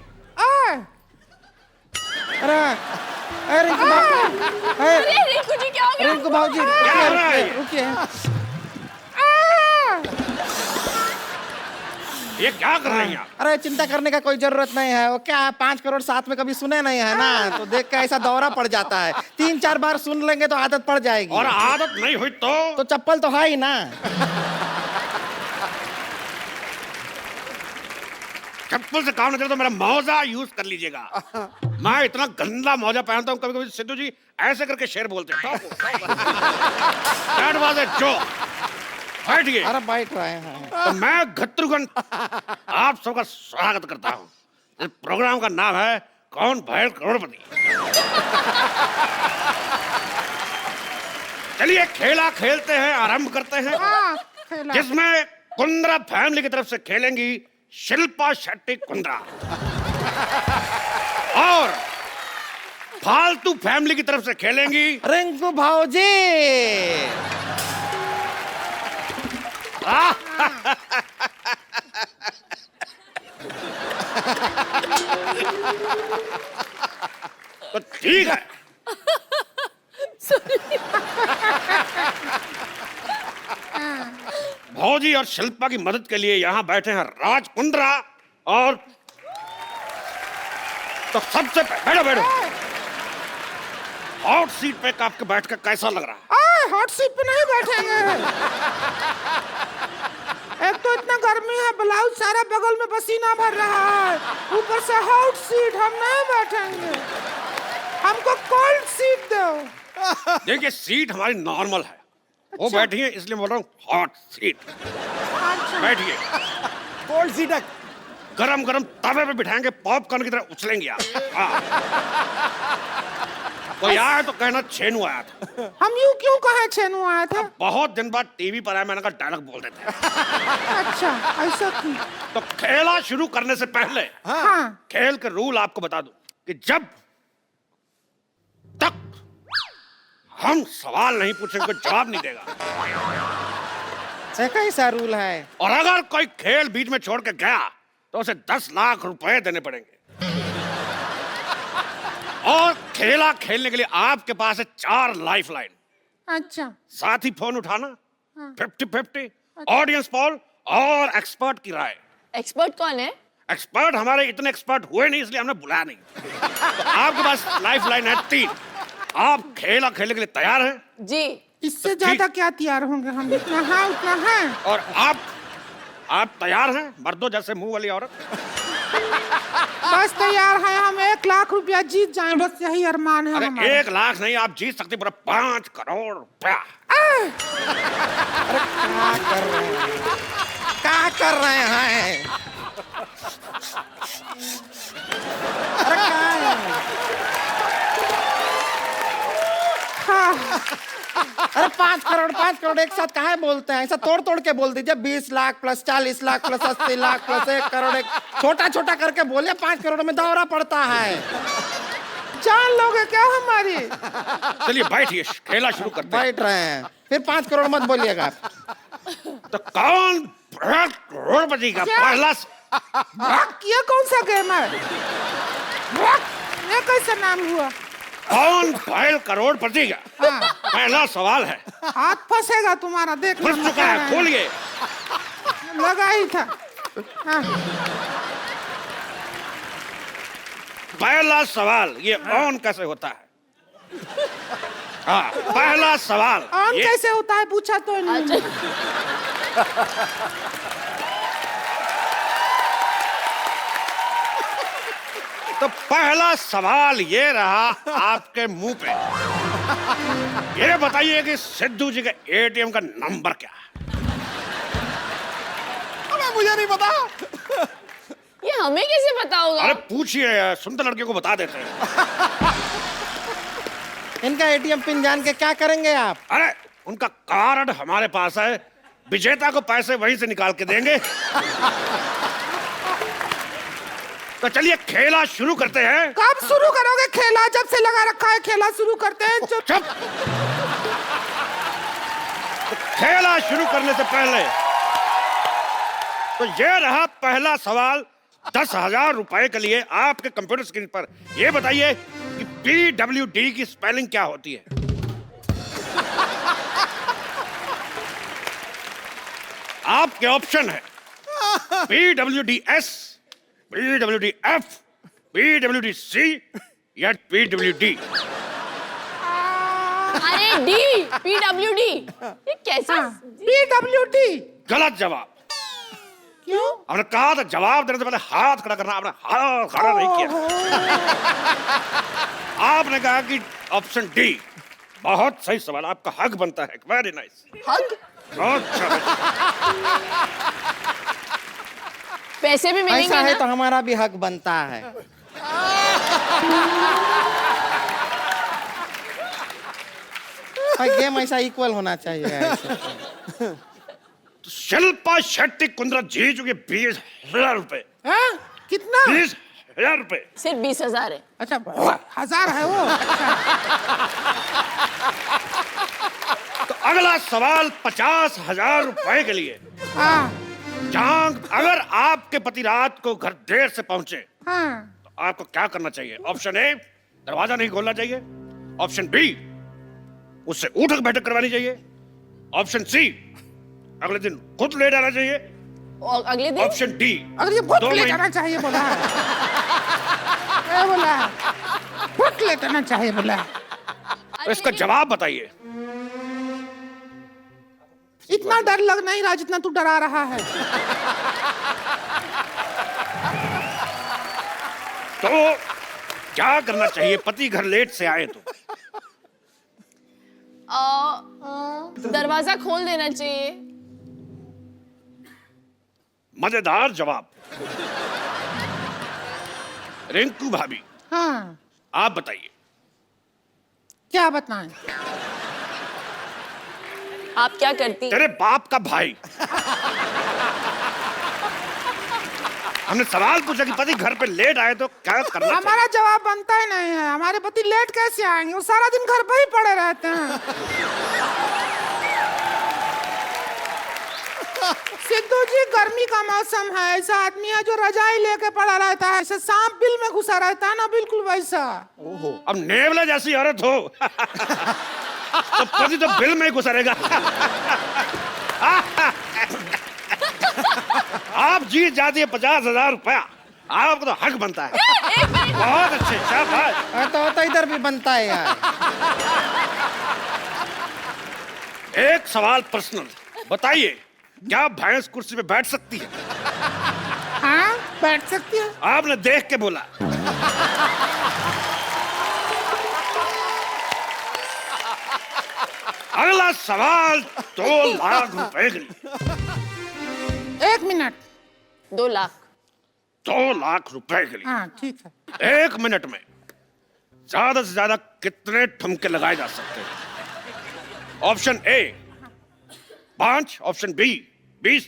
अरे रिंकू अरे रिंकू जी, क्या हो गया? रिंकू भाजी, क्या हो रहा है? रुकिए। ये क्या कर रहे हैं आप? अरे चिंता करने का कोई जरूरत नहीं है। वो क्या है, 5 करोड़ साथ में कभी सुने नहीं है ना, तो देख के ऐसा दौरा पड़ जाता है। 3-4 बार सुन लेंगे तो आदत पड़ जाएगी। और आदत नहीं हुई तो चप्पल तो है ही ना। चप्पल से काम नहीं चले तो मेरा मौजा यूज कर लीजिएगा। मैं इतना गंदा मौजा पहनता हूँ, कभी-कभी सिद्धू जी ऐसे करके शेर बोलते हैं। That was a joke. बैठिए। अरे बैठ रहे हैं। तो मैं घत्रुघन आप सबका स्वागत करता हूँ। इस प्रोग्राम का नाम है कौन भैल करोड़पति। चलिए खेला खेलते हैं, आरंभ करते हैं, जिसमें कुंद्रा फैमिली की तरफ से खेलेंगी शिल्पा शेट्टी कुंद्रा। और फालतू फैमिली की तरफ से खेलेंगी रिंकू भाऊजी। तो ठीक है। भौजी और शिल्पा की मदद के लिए यहाँ बैठे हैं राज कुंद्रा और तो सबसे बैठो बैठो। हॉट सीट पे आपके बैठ कर कैसा लग रहा है? हॉट सीट पे नहीं बैठेंगे। एक तो इतना गर्मी है, ब्लाउज सारा बगल में पसीना भर रहा है, ऊपर से हॉट सीट, हम नहीं बैठेंगे। हमको कोल्ड सीट दो। देखिए सीट हमारी नॉर्मल है। वो बैठी है इसलिए बोल रहा हूँ हॉट सीट। बैठिए। कोल्ड सीट है। गरम गरम तवे पे बिठाएंगे, पॉपकॉर्न की तरह उछलेंगे आप। कोई आया तो कहना छेनू आया था। हम यूं क्यों कहे छेनू आया था? बहुत दिन बाद टीवी पर आया, मैंने कहा डायलॉग बोल देते हैं। अच्छा ऐसा क्यों? तो खेला शुरू करने से पहले हाँ। खेल के रूल आपको बता दूं कि जब तक हम सवाल नहीं पूछेंगे कोई जवाब नहीं देगा। कैसा रूल है? और अगर कोई खेल बीच में छोड़ के गया तो उसे 10 लाख रुपए देने पड़ेंगे। और खेला खेलने के लिए आपके पास है 4 लाइफ लाइन। अच्छा। साथ ही फोन उठाना, 50-50, ऑडियंस पोल और एक्सपर्ट की राय। एक्सपर्ट कौन है? एक्सपर्ट हमारे इतने एक्सपर्ट हुए नहीं इसलिए हमने बुलाया नहीं। तो आपके पास लाइफ लाइन है 3। आप खेला खेलने के लिए तैयार हैं? जी। इससे ज्यादा क्या तैयार होंगे हम? इतना है उतना है। और आप तैयार हैं मर्दों जैसे मुंह वाली औरत? बस तैयार है हम। 1 लाख रुपया जीत जाए, बस यही अरमान है हमारा। 1 लाख नहीं, आप जीत सकते पूरा 5 करोड़ रुपया। क्या कर रहे हैं? अरे क्या है? हाँ। अरे 5 करोड़ एक साथ काहे बोलते हैं? ऐसा तोड़ तोड़ के बोल दीजिए। 20 lakh plus 40 lakh plus 80 lakh plus 1 crore. एक छोटा छोटा करके बोलिए। 5 करोड़ में दौरा पड़ता है। जान लोगे क्या हमारी? चलिए बैठिए, खेला शुरू करते हैं। बैठ रहे हैं, फिर 5 करोड़ मत बोलिएगा। तो कौन करोड़पति का पहला? ये कौन सा गेम है? ये कैसा नाम हुआ? कौन पहल करोड़पति का? पहला सवाल है। हाथ फंसेगा तुम्हारा, देख फंस चुका है, खोलिए। लगा ही था। हाँ। पहला सवाल, ये ऑन कैसे होता है? हाँ, पहला सवाल ऑन कैसे होता है पूछा तो नहीं। तो पहला सवाल ये रहा आपके मुंह पे। ये बताइए कि सिद्धू जी के एटीएम का नंबर क्या है? अबे मुझे नहीं पता। ये हमें कैसे पता होगा? अरे पूछिए, सुंदर लड़के को बता देते हैं। इनका एटीएम पिन जान के क्या करेंगे आप? अरे उनका कार्ड हमारे पास है, विजेता को पैसे वहीं से निकाल के देंगे। तो चलिए खेला शुरू करते हैं। कब शुरू करोगे खेला? जब से लगा रखा है खेला शुरू करते हैं। चुप। तो खेला शुरू करने से पहले तो ये रहा पहला सवाल 10,000 रुपए के लिए आपके कंप्यूटर स्क्रीन पर। ये बताइए कि PWD की स्पेलिंग क्या होती है? आपके ऑप्शन है PWDS, PWDF, PWDC या PWD। अरे डी, PWD। ये कैसा? PWD। गलत जवाब। क्यों? हमने कहा था जवाब देने से पहले हाथ खड़ा करना, आपने हाथ खड़ा नहीं किया। आपने कहा कि ऑप्शन डी। बहुत सही सवाल, आपका हक बनता है। Very nice. हक? अच्छा। पैसे भी मिलेंगे ऐसा है ना? तो हमारा भी हक बनता है। भाई गेम ऐसा इक्वल होना चाहिए। शिल्पा शेट्टी कुंद्रा जी चुके 20,000 रुपए। हाँ? कितना? 20,000 रुपए। सिर्फ 20,000 है। अच्छा 1000 है वो। तो अगला सवाल 50,000 रुपए के लिए। हाँ जहां अगर आपके पति रात को घर देर से पहुंचे हाँ। तो आपको क्या करना चाहिए? ऑप्शन ए, दरवाजा नहीं खोलना चाहिए। ऑप्शन बी, उससे उठक बैठक करवानी चाहिए। ऑप्शन सी, अगले दिन खुद ले जाना चाहिए। और अगले दिन? ऑप्शन डी, अगर ये बहुत 2 ले महीने- जाना चाहिए बोला है। क्या बोला है? बहुत ले जाना चाहिए बोला है। तो इसका जवाब बताइए। इतना डर लग नहीं रहा जितना तू डरा रहा है। तो क्या करना चाहिए पति घर लेट से आए तो? दरवाजा खोल देना चाहिए। मजेदार जवाब। रिंकू भाभी, हाँ आप बताइए। क्या बताएं? आप क्या करती? तेरे बाप का भाई। हमने सवाल पूछा कि पति घर पे लेट आए तो क्या करना चाहिए? हमारा जवाब बनता ही नहीं है। हमारे पति लेट कैसे आएंगे? वो सारा दिन घर पर ही पड़े रहते हैं। सिद्धू जी, गर्मी का मौसम है, ऐसा आदमी है जो रजाई लेके पड़ा रहता है, ऐसे सांप बिल में घुसा रहता है ना, बिल्कुल वैसा। अब नेवला जैसी औरत हो तो पति तो बिल में ही घुसा रहेगा। आप जीत जाती है 50,000 रुपया। आपको तो हक बनता है। बहुत अच्छे, शाबाश। तो इधर भी बनता है यार। एक सवाल पर्सनल, बताइए, क्या भैंस कुर्सी पे बैठ सकती है? हाँ बैठ सकती है। आपने देख के बोला। अगला सवाल 2 लाख रुपए के लिए। 1 मिनट। 2 लाख। 2 लाख रुपए के लिए। हाँ ठीक है। 1 मिनट में ज्यादा से ज्यादा कितने ठुमके लगाए जा सकते हैं? Option A 5, option B 20,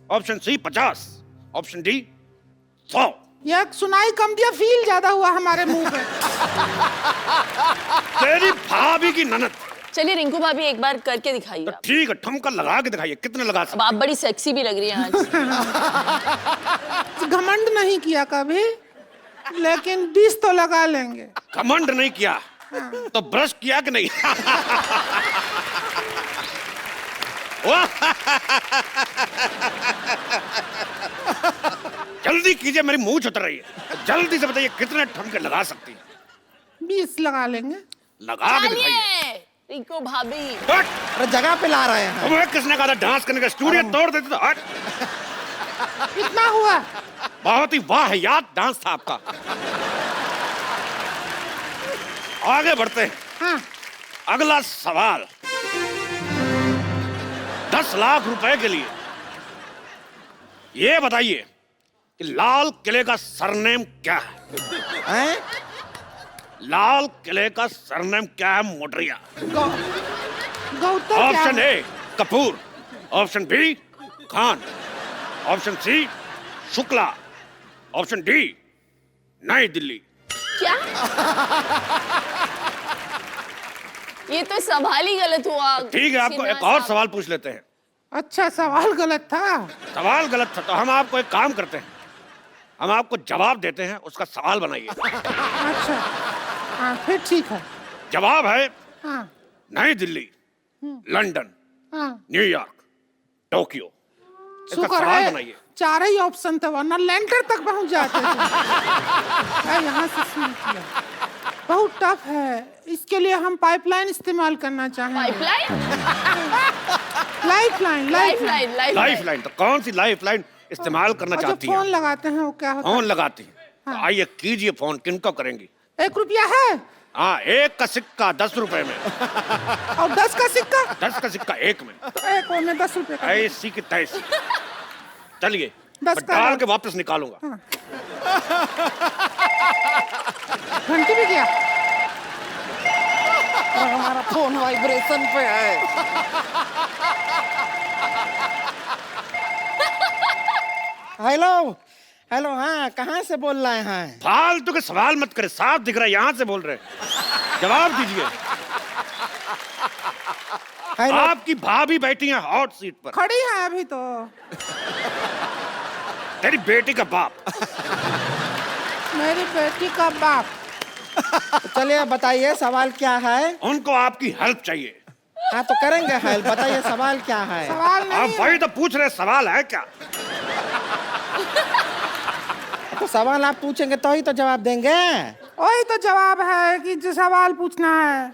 option C 50, option D 100। यह सुनाई कम दिया, फील ज्यादा हुआ हमारे मुंह पे। तेरी भाभी की ननद। चलिए रिंकू भाभी एक बार करके दिखाइए। तो ठीक है, ठुमका लगा के दिखाइए, कितने लगा सकते? अब आप बड़ी सेक्सी भी लग रही हैं आज। घमंड नहीं किया कभी, लेकिन 20 तो लगा लेंगे। घमंड नहीं किया तो ब्रश किया कि नहीं? जल्दी कीजिए, मेरी मुंह छुट रही है। जल्दी से बताइए कितने ठुमके लगा सकती है? 20 लगा लेंगे। लगा के दिखाइए। चलिए रिंकू भाभी। हट! जगह पे ला रहे हैं। तुम्हें किसने कहा था डांस करने का? स्टूडियो तोड़ देते तो। हट! कितना हुआ? बहुत ही वाहियात डांस था आपका। आगे बढ़ते हैं। हाँ। अगला सवाल 10 लाख रुपए के लिए। ये बताइए कि लाल किले का सरनेम क्या है? लाल किले का सरनेम क्या है मोटरिया? Gautam. Option A Kapoor, option B Khan, option C Shukla, option D New Delhi. क्या? ये तो सवाल ही गलत हुआ। ठीक है, आपको एक और सवाल पूछ लेते हैं। अच्छा सवाल गलत था। सवाल गलत था तो हम आपको एक काम करते हैं, हम आपको जवाब देते हैं, उसका सवाल बनाइए। अच्छा हाँ फिर ठीक है। जवाब है हाँ नई दिल्ली, लंदन, हाँ। New York, Tokyo. इसका शुक्र सवाल है बनाइए। 4 ही ऑप्शन थे, वरना लैंडर तक पहुंच जाते थे। यहाँ से शुरू किया। बहुत टफ है, इसके लिए हम पाइपलाइन इस्तेमाल करना चाहेंगे। पाइपलाइन? लाइफलाइन। लाइफलाइन? तो कौन सी लाइफलाइन इस्तेमाल करना चाहती फोन हैं? लगाते हैं वो क्या होता है? फोन लगाती हैं? तो आइए कीजिए फोन। किनको करेंगी? 1 रुपया है हाँ, 1 का सिक्का 10 रुपए में। और 10 का सिक्का? 10 का सिक्का 1 में। तो 1 और में 10 रुपए का। ऐसी की तैसी। चलिए 10 मैं का डाल है। के वापस निकालूंगा। घंटी भी गया। हमारा फोन वाइब्रेशन पे है। हेलो हेलो, हाँ कहाँ से बोल रहे हैं? फालतू के सवाल मत करे, साफ दिख रहा है यहाँ से बोल रहे। जवाब दीजिए। हेलो, आपकी भाभी बैठी है हॉट सीट पर, खड़ी है अभी तो। तेरी बेटी का बाप। मेरी बेटी का बाप। चलिए बताइए सवाल क्या है? उनको आपकी हेल्प चाहिए। हाँ तो करेंगे हेल्प, बताइए सवाल क्या है? सवाल आप वही तो पूछ रहे, सवाल है क्या? तो सवाल आप पूछेंगे तो ही तो जवाब देंगे। वही तो जवाब है कि जो सवाल पूछना है।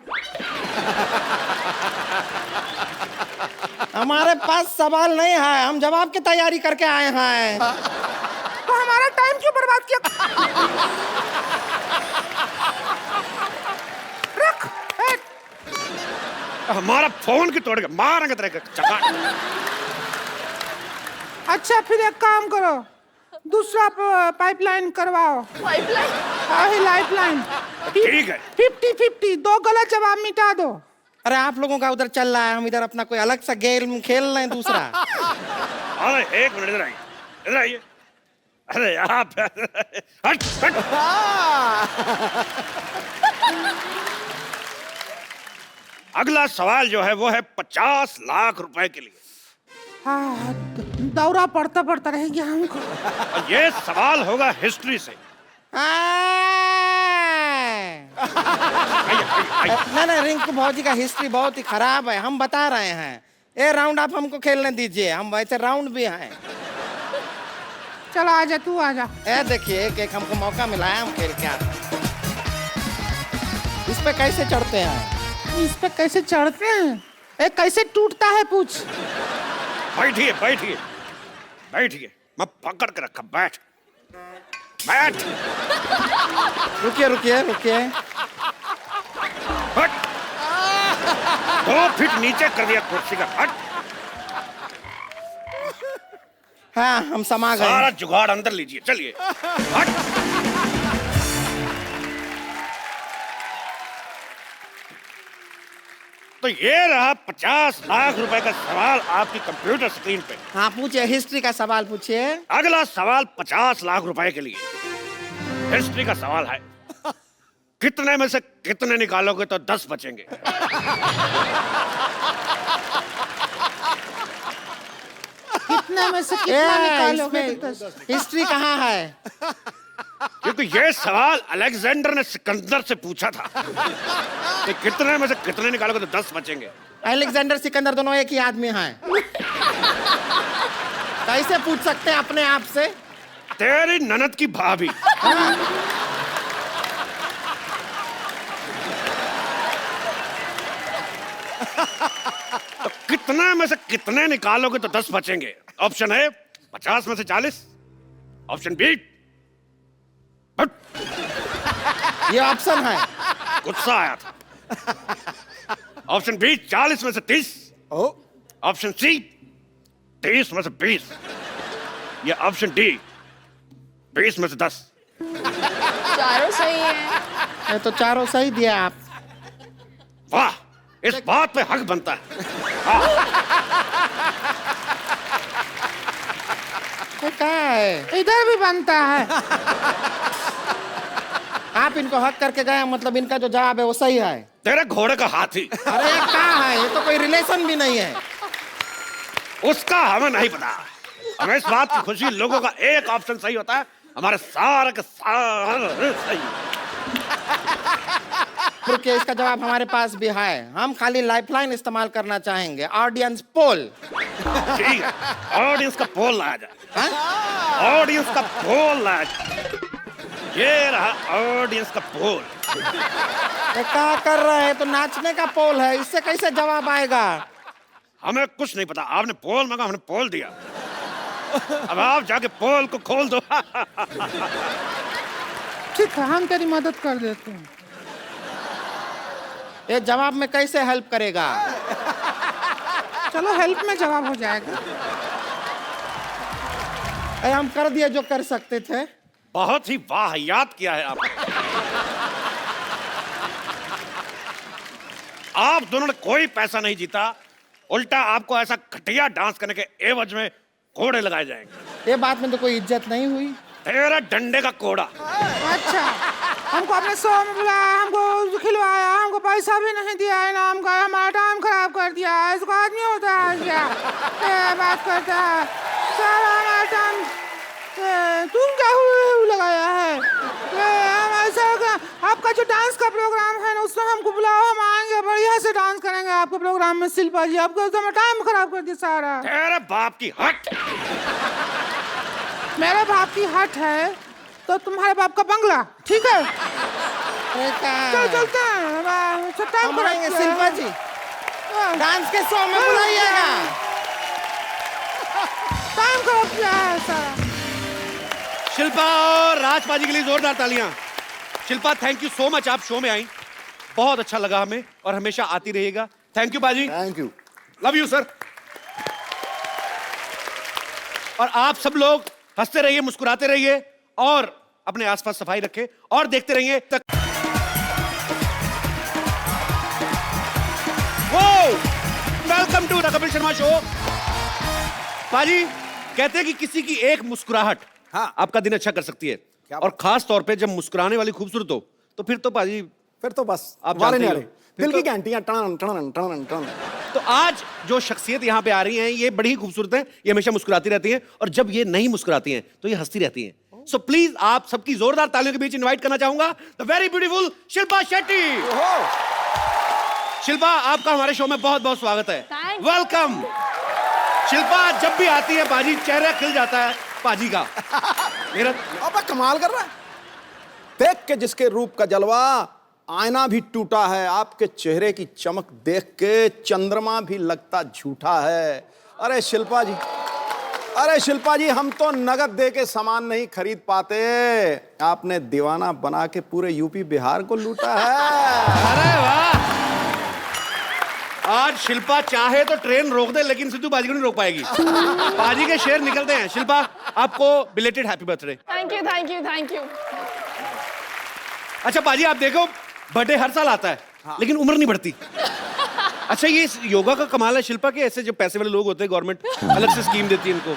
हमारे पास सवाल नहीं है, हम जवाब की तैयारी करके आए हैं। तो हमारा टाइम क्यों बर्बाद किया? रख हमारा फोन की तोड़ के मारेंगे तेरे का चका। अच्छा फिर एक काम करो, दूसरा पाइपलाइन करवाओ। पाइपलाइन? हाँ लाइफलाइन। ठीक है। 50-50, 2 गलत जवाब मिटा दो। अरे आप लोगों का उधर चल रहा है, हम इधर अपना कोई अलग सा गेम खेल रहे हैं दूसरा। अरे एक मिनट, इधर आइए, इधर आइए। अरे आप हट हट। अगला सवाल जो है वो है 50 लाख रुपए के लिए। हाँ, दौरा पड़ता पड़ता रह गया हमको। और ये सवाल होगा हिस्ट्री से। नहीं रिंकू भौजी का हिस्ट्री बहुत ही खराब है, हम बता रहे हैं। ये राउंड आप हमको खेलने दीजिए, हम वैसे राउंड भी हैं। चलो आजा, तू आजा। ए देखिए एक हमको मौका मिला है, हम खेल के आते हैं। इस पे कैसे चढ़ते हैं? इस पे कैसे चढ़ते हैं? ए कैसे टूटता है पूछ। बैठिए बैठिए बैठिए, मैं पकड़ के रखा, बैठ बैठ। रुकिए रुकिए रुकिए। हट। 2 फीट नीचे कर दिया कुर्सी का, हट। हाँ हम समा गए। सारा जुगाड़ अंदर लीजिए, चलिए हट। तो ये रहा 50 लाख रुपए का सवाल आपकी कंप्यूटर स्क्रीन पे। हाँ पूछिए, हिस्ट्री का सवाल पूछिए। अगला सवाल 50 लाख रुपए के लिए हिस्ट्री का सवाल है। कितने में से कितने निकालोगे तो 10 बचेंगे? कितने में से कितना निकालोगे? हिस्ट्री कहाँ है? क्योंकि ये सवाल अलेक्जेंडर ने सिकंदर से पूछा था कि कितने में से कितने निकालोगे तो 10 बचेंगे। अलेक्जेंडर सिकंदर दोनों एक ही आदमी हैं। कैसे पूछ सकते हैं अपने आप से? तेरी ननद की भाभी। तो कितने में से कितने निकालोगे तो 10 बचेंगे? ऑप्शन ए 50 में से 40, ऑप्शन बी ये ऑप्शन है। गुस्सा आया था। ऑप्शन बी 40 में से 30, ऑप्शन सी 30 में से 20, या ऑप्शन डी 20 में से 10। चारों सही है। ये तो चारों सही दिया आप। वाह, इस बात पे हक बनता है। क्या है? इधर भी बनता है। आप इनको हक करके गए, मतलब इनका जो जवाब है वो सही है। तेरे घोड़े का हाथी। अरे क्या है, ये तो कोई रिलेशन भी नहीं है। उसका हमें नहीं पता। हमें इस बात की खुशी, लोगों का एक ऑप्शन सही होता है, हमारे सारे के सारे सही। रुकिए, इसका जवाब हमारे पास भी है। हम खाली लाइफलाइन इस्तेमाल करना चाहेंगे, ऑडियंस पोल। ठीक है, ऑडियंस का पोल लाया जाए। ऑडियंस का पोल लाया जाए। ये रहा ऑडियंस का पोल। क्या कर रहे हैं? तो नाचने का पोल है, इससे कैसे जवाब आएगा? हमें कुछ नहीं पता, आपने पोल मांगा, हमने पोल दिया। अब आप जाके पोल को खोल दो। ठीक है, हम तेरी मदद कर देते हैं। ये जवाब में कैसे हेल्प करेगा? चलो हेल्प में जवाब हो जाएगा। हम कर दिए जो कर सकते थे। बहुत ही वाहियात किया है आपने। आप दोनों ने कोई पैसा नहीं जीता, उल्टा आपको ऐसा घटिया डांस करने के एवज में घोड़े लगाए जाएंगे। ये बात में तो कोई इज्जत नहीं हुई। तेरा डंडे का कोड़ा। अच्छा, हमको अपने शो में बुलाया, हमको खिलवाया, हमको पैसा भी नहीं दिया, इनाम का, हमारा टाइम खराब कर दिया। इसको आदमी होता है क्या? ये बात करता है सारा हमारा टाइम तुम क्या लगाया है? हम ऐसा आपका जो डांस का प्रोग्राम है ना, उसमें हमको बुलाओ, हम आएंगे, बढ़िया से डांस करेंगे आपके प्रोग्राम में। शिल्पा जी, आपको तो टाइम खराब कर दिया सारा। तेरे बाप की हट। मेरे बाप की हट है तो तुम्हारे बाप का बंगला, ठीक है? चल चलते हैं, टाइम करेंगे। शिल्पा जी, डांस के शो में बुलाइएगा। टाइम खराब किया है सारा। शिल्पा और राज पाजी के लिए जोरदार तालियां। Shilpa, thank you so much, आप शो में आई, बहुत अच्छा लगा हमें और हमेशा आती रहिएगा। थैंक यू पाजी। Thank you. Love you sir. और आप सब लोग हंसते रहिए, मुस्कुराते रहिए और अपने आसपास सफाई रखें और देखते रहिए तक। Welcome to the Kapil Sharma show. पाजी, कहते हैं कि किसी की एक मुस्कुराहट आपका दिन अच्छा कर सकती है, और खास तौर पे जब मुस्कुराने वाली खूबसूरत हो तो फिर तो पाजी, फिर तो बस आप वारे जानते नहीं ही आ हो। रहे, दिल की घंटियां टन टन टन टन। तो आज जो शख्सियत यहाँ पे आ रही हैं ये बड़ी ही खूबसूरत है, ये हमेशा मुस्कुराती रहती हैं, और जब ये नहीं मुस्कुराती हैं तो ये हंसती रहती हैं। सो प्लीज आप सबकी जोरदार तालियों के बीच इनवाइट करना चाहूंगा the very beautiful Shilpa Shetty. Shilpa, आपका हमारे शो में बहुत बहुत स्वागत है। वेलकम। शिल्पा जब भी आती है पाजी, चेहरा खिल जाता है पाजी का। मेरा अब कमाल कर रहा है, देख के जिसके रूप का जलवा आईना भी टूटा है, आपके चेहरे की चमक देख के चंद्रमा भी लगता झूठा है। अरे शिल्पा जी, अरे शिल्पा जी, हम तो नगद दे के सामान नहीं खरीद पाते, आपने दीवाना बना के पूरे यूपी बिहार को लूटा है। अरे वाह, आज शिल्पा चाहे तो ट्रेन रोक दे लेकिन सिद्धू बाजी को नहीं रोक पाएगी। बाजी के शेर निकलते हैं। शिल्पा, आपको belated happy birthday. Thank you thank you thank you. अच्छा बाजी, आप देखो बर्थडे हर साल आता है, लेकिन उम्र नहीं बढ़ती। अच्छा, ये योगा का कमाल है शिल्पा के, ऐसे जो पैसे वाले लोग होते हैं गवर्नमेंट अलग से स्कीम देती है इनको।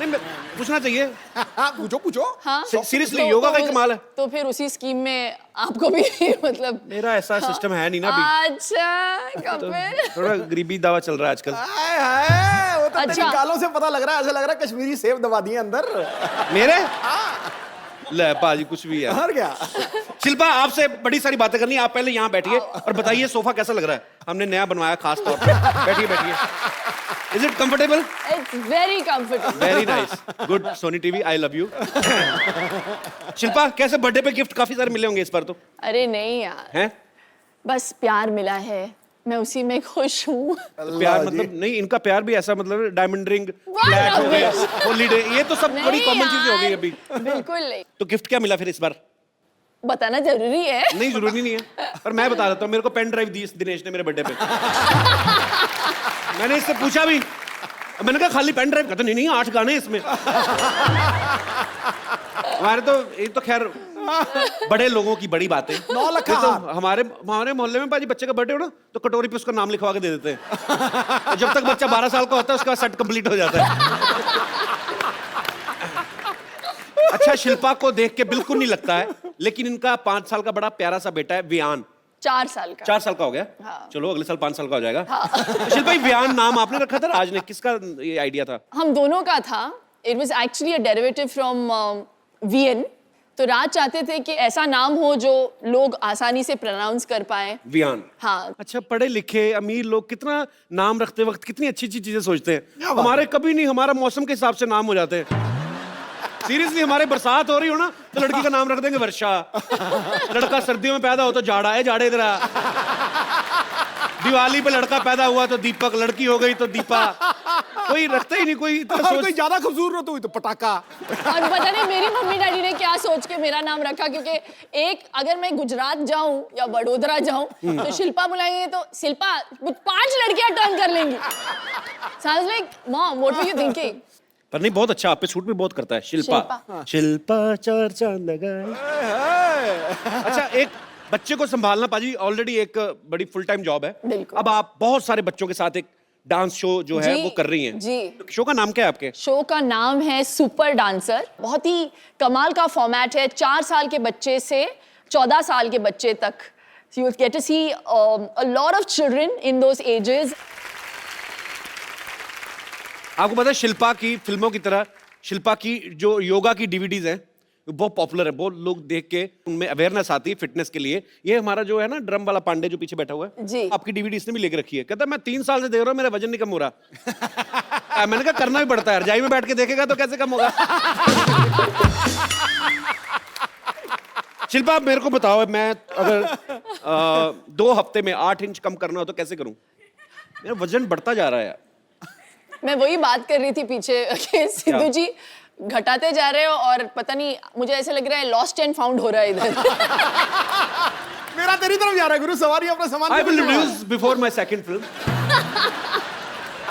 नहीं, पूछना चाहिए। पूछो पूछो। हाँ, सीरियसली योगा का ही कमाल है। तो फिर उसी स्कीम में आपको भी मतलब मेरा ऐसा सिस्टम है नहीं ना अभी। अच्छा कपिल, थोड़ा गरीबी दावा चल रहा है आजकल। वो तो तेरी गालों से पता लग रहा है, ऐसा लग रहा है कश्मीरी सेब दबा दिए अंदर मेरे। ले पाजी, कुछ भी है। और क्या। शिल्पा, आपसे बड़ी सारी बातें करनी है, आप पहले यहाँ बैठिए और बताइए सोफा कैसा लग रहा है, हमने नया बनवाया खास तौर पे। बैठिए बैठिए। Is it comfortable? It's very comfortable. Very nice, good. Sony TV, I love you. Shilpa, कैसे बर्थडे पे गिफ्ट काफी सारे मिले होंगे इस बार तो? अरे नहीं यार, हैं? बस प्यार मिला है, मैं उसी में खुश हूँ। प्यार मतलब नहीं, इनका प्यार भी ऐसा मतलब डायमंड रिंग, फ्लैट हो गया, हॉलीडे, ये तो सब बड़ी कॉमन चीजें हो गई अभी। बिल्कुल नहीं। तो गिफ्ट क्या मिला फिर इस बार? बताना जरूरी है? नहीं, जरूरी नहीं है, पर मैं बता देता हूँ। मेरे को पेन ड्राइव दी दिनेश ने मेरे बर्थडे पे। मैंने इससे पूछा भी, मैंने कहा खाली पेन ड्राइव? कहता नहीं 8 गाने इसमें। हमारे तो ये तो खैर बड़े लोगों की बड़ी बातें। 9 लाख तो हमारे मोहल्ले में पाजी बच्चे का बर्थडे हो ना तो कटोरी पे उसका नाम लिखवा के दे देते हैं। तो जब तक बच्चा 12 साल का होता है उसका सेट कंप्लीट हो जाता है। अच्छा, शिल्पा को देख के बिल्कुल नहीं लगता है, लेकिन इनका 5 साल का बड़ा प्यारा सा बेटा है वियान। 4 साल का। 4 साल का हो गया। हाँ। चलो अगले साल 5 साल का हो जाएगा। हाँ। शिल्पा, वियान नाम आपने रखा था, राज ने, किसका ये आइडिया था? हम दोनों का था। It was actually a derivative from VN. तो राज चाहते थे कि ऐसा नाम हो जो लोग आसानी से प्रोनाउंस कर पाए। वियान। हाँ। अच्छा, पढ़े लिखे अमीर लोग कितना नाम रखते वक्त कितनी अच्छी अच्छी चीजें सोचते हैं। हमारे कभी नहीं, हमारा मौसम के हिसाब से नाम हो जाते हैं। सीरियसली, हमारे बरसात हो रही हो ना तो लड़की का नाम रख देंगे वर्षा। लड़का सर्दियों में पैदा हो तो जाड़ा है, जाड़े इधर। दिवाली पे लड़का पैदा हुआ तो दीपक, लड़की हो गई तो दीपा। कोई रखता ही नहीं कोई। कोई ज्यादा खूबसूरत हुई तो पटाखा। और पता नहीं मेरी मम्मी डैडी ने क्या सोच के मेरा नाम रखा, क्योंकि एक अगर मैं गुजरात जाऊं या वडोदरा जाऊं तो शिल्पा बुलाएंगे तो शिल्पा 5 लड़कियां टर्न कर लेंगी। Sounds like mom, what were you thinking? पर नहीं, बहुत अच्छा, आप पे सूट भी बहुत करता है। शिल्पा, शिल्पा 4 चांद लगाए। अच्छा, एक बच्चे को संभालना पाजी ऑलरेडी एक बड़ी फुल टाइम जॉब है। बिल्कुल। अब आप बहुत सारे बच्चों के साथ एक डांस शो जो है जी, वो कर रही हैं। जी। तो शो का नाम क्या है आपके? शो का नाम है सुपर डांसर। बहुत ही कमाल का फॉर्मेट है। 4 साल के बच्चे से 14 साल के बच्चे तक, you will get to see a lot of children in those ages. आपको पता है शिल्पा की फिल्मों की तरह शिल्पा की जो योगा की डीवीडीज हैं वो बहुत पॉपुलर है, बहुत लोग देख के उनमें अवेयरनेस आती है फिटनेस के लिए। ये हमारा जो है ना ड्रम वाला पांडे जो पीछे बैठा हुआ है, जी। आपकी डीवीडी इसने भी लेके रखी है। कहता है मैं 3 साल से देख रहा हूँ, मेरा वजन नहीं कम हो रहा। मैंने कहा करना भी पड़ता है, रजाई में बैठ के देखेगा तो कैसे कम होगा। शिल्पा आप मेरे को बताओ, मैं अगर 2 हफ्ते में 8 इंच कम करना हो तो कैसे करूं? मेरा वजन बढ़ता जा रहा है यार। मैं वही बात कर रही थी पीछे कि सिद्धू जी घटाते जा रहे हो और पता नहीं, मुझे ऐसे लग रहा है लॉस्ट एंड फाउंड हो रहा है इधर। मेरा तेरी तरफ जा रहा है गुरु, सवारी अपना सामान। I will reduce before my second film.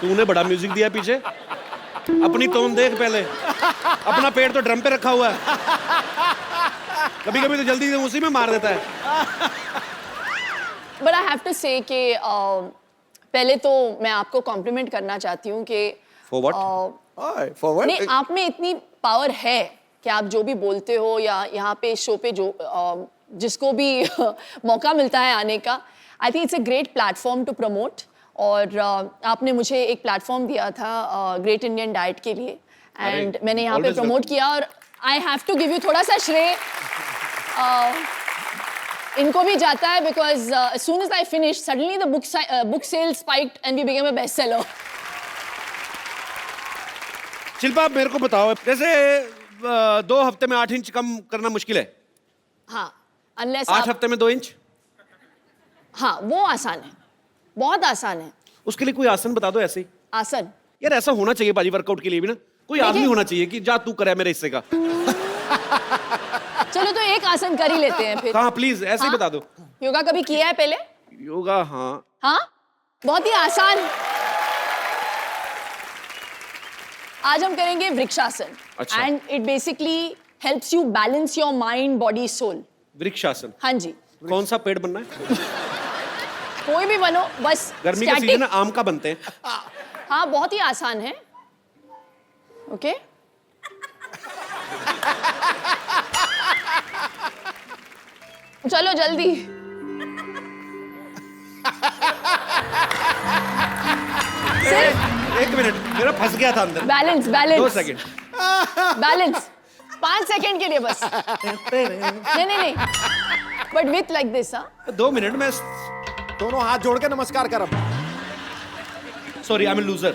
तूने बड़ा म्यूजिक दिया पीछे, अपनी टोन देख पहले, अपना पेट तो ड्रम पे रखा हुआ है, कभी कभी तो जल्दी से उसी में मार देता है। बट आई हैव टू से कि पहले तो मैं आपको कॉम्प्लीमेंट करना चाहती हूँ कि For what? फॉरवर्ड नहीं, आप में इतनी पावर है कि आप जो भी बोलते हो या यहाँ पे शो पे जो जिसको भी मौका मिलता है आने का, I think it's a great platform to promote. और आपने मुझे एक प्लेटफॉर्म दिया था ग्रेट इंडियन डाइट के लिए, एंड मैंने यहाँ पे always प्रमोट किया। और I have to give you थोड़ा सा श्रेय इनको भी जाता है, because as soon as I finished, suddenly the book sales spiked and we became a bestseller. Shilpa आप मेरे को बताओ, जैसे 2 हफ्ते में 8 इंच कम करना मुश्किल है, हाँ, unless 8 आप, हफ्ते में 2 इंच, हाँ वो आसान है, बहुत आसान है। उसके लिए कोई आसन बता दो ऐसे ही। आसन यार ऐसा होना चाहिए बाजी, वर्कआउट के लिए भी ना कोई आदमी होना चाहिए कि जा तू करे मेरे हिस्से का। चलो तो एक आसन कर ही लेते हैं फिर। हाँ प्लीज ऐसे ही हाँ? बता दो। योगा कभी किया है पहले? योगा हाँ। हाँ, बहुत ही आसान। आज हम करेंगे वृक्षासन। अच्छा। And it basically helps you balance your mind, body, soul. Vrikshasana. हाँ जी, कौन सा पेड़ बनना है? कोई भी बनो, बस गर्मी का static- सीजन है, आम का बनते हैं। हाँ, बहुत ही आसान है। ओके चलो जल्दी। सिर्फ 1 मिनट, मेरा फंस गया था अंदर। Balance 2 balance second. Balance 5 second के लिए बस। नहीं नहीं नहीं, बट विथ लाइक दिस। हाँ 2 मिनट में। दोनों हाथ जोड़ के नमस्कार कर अब। Sorry I am loser.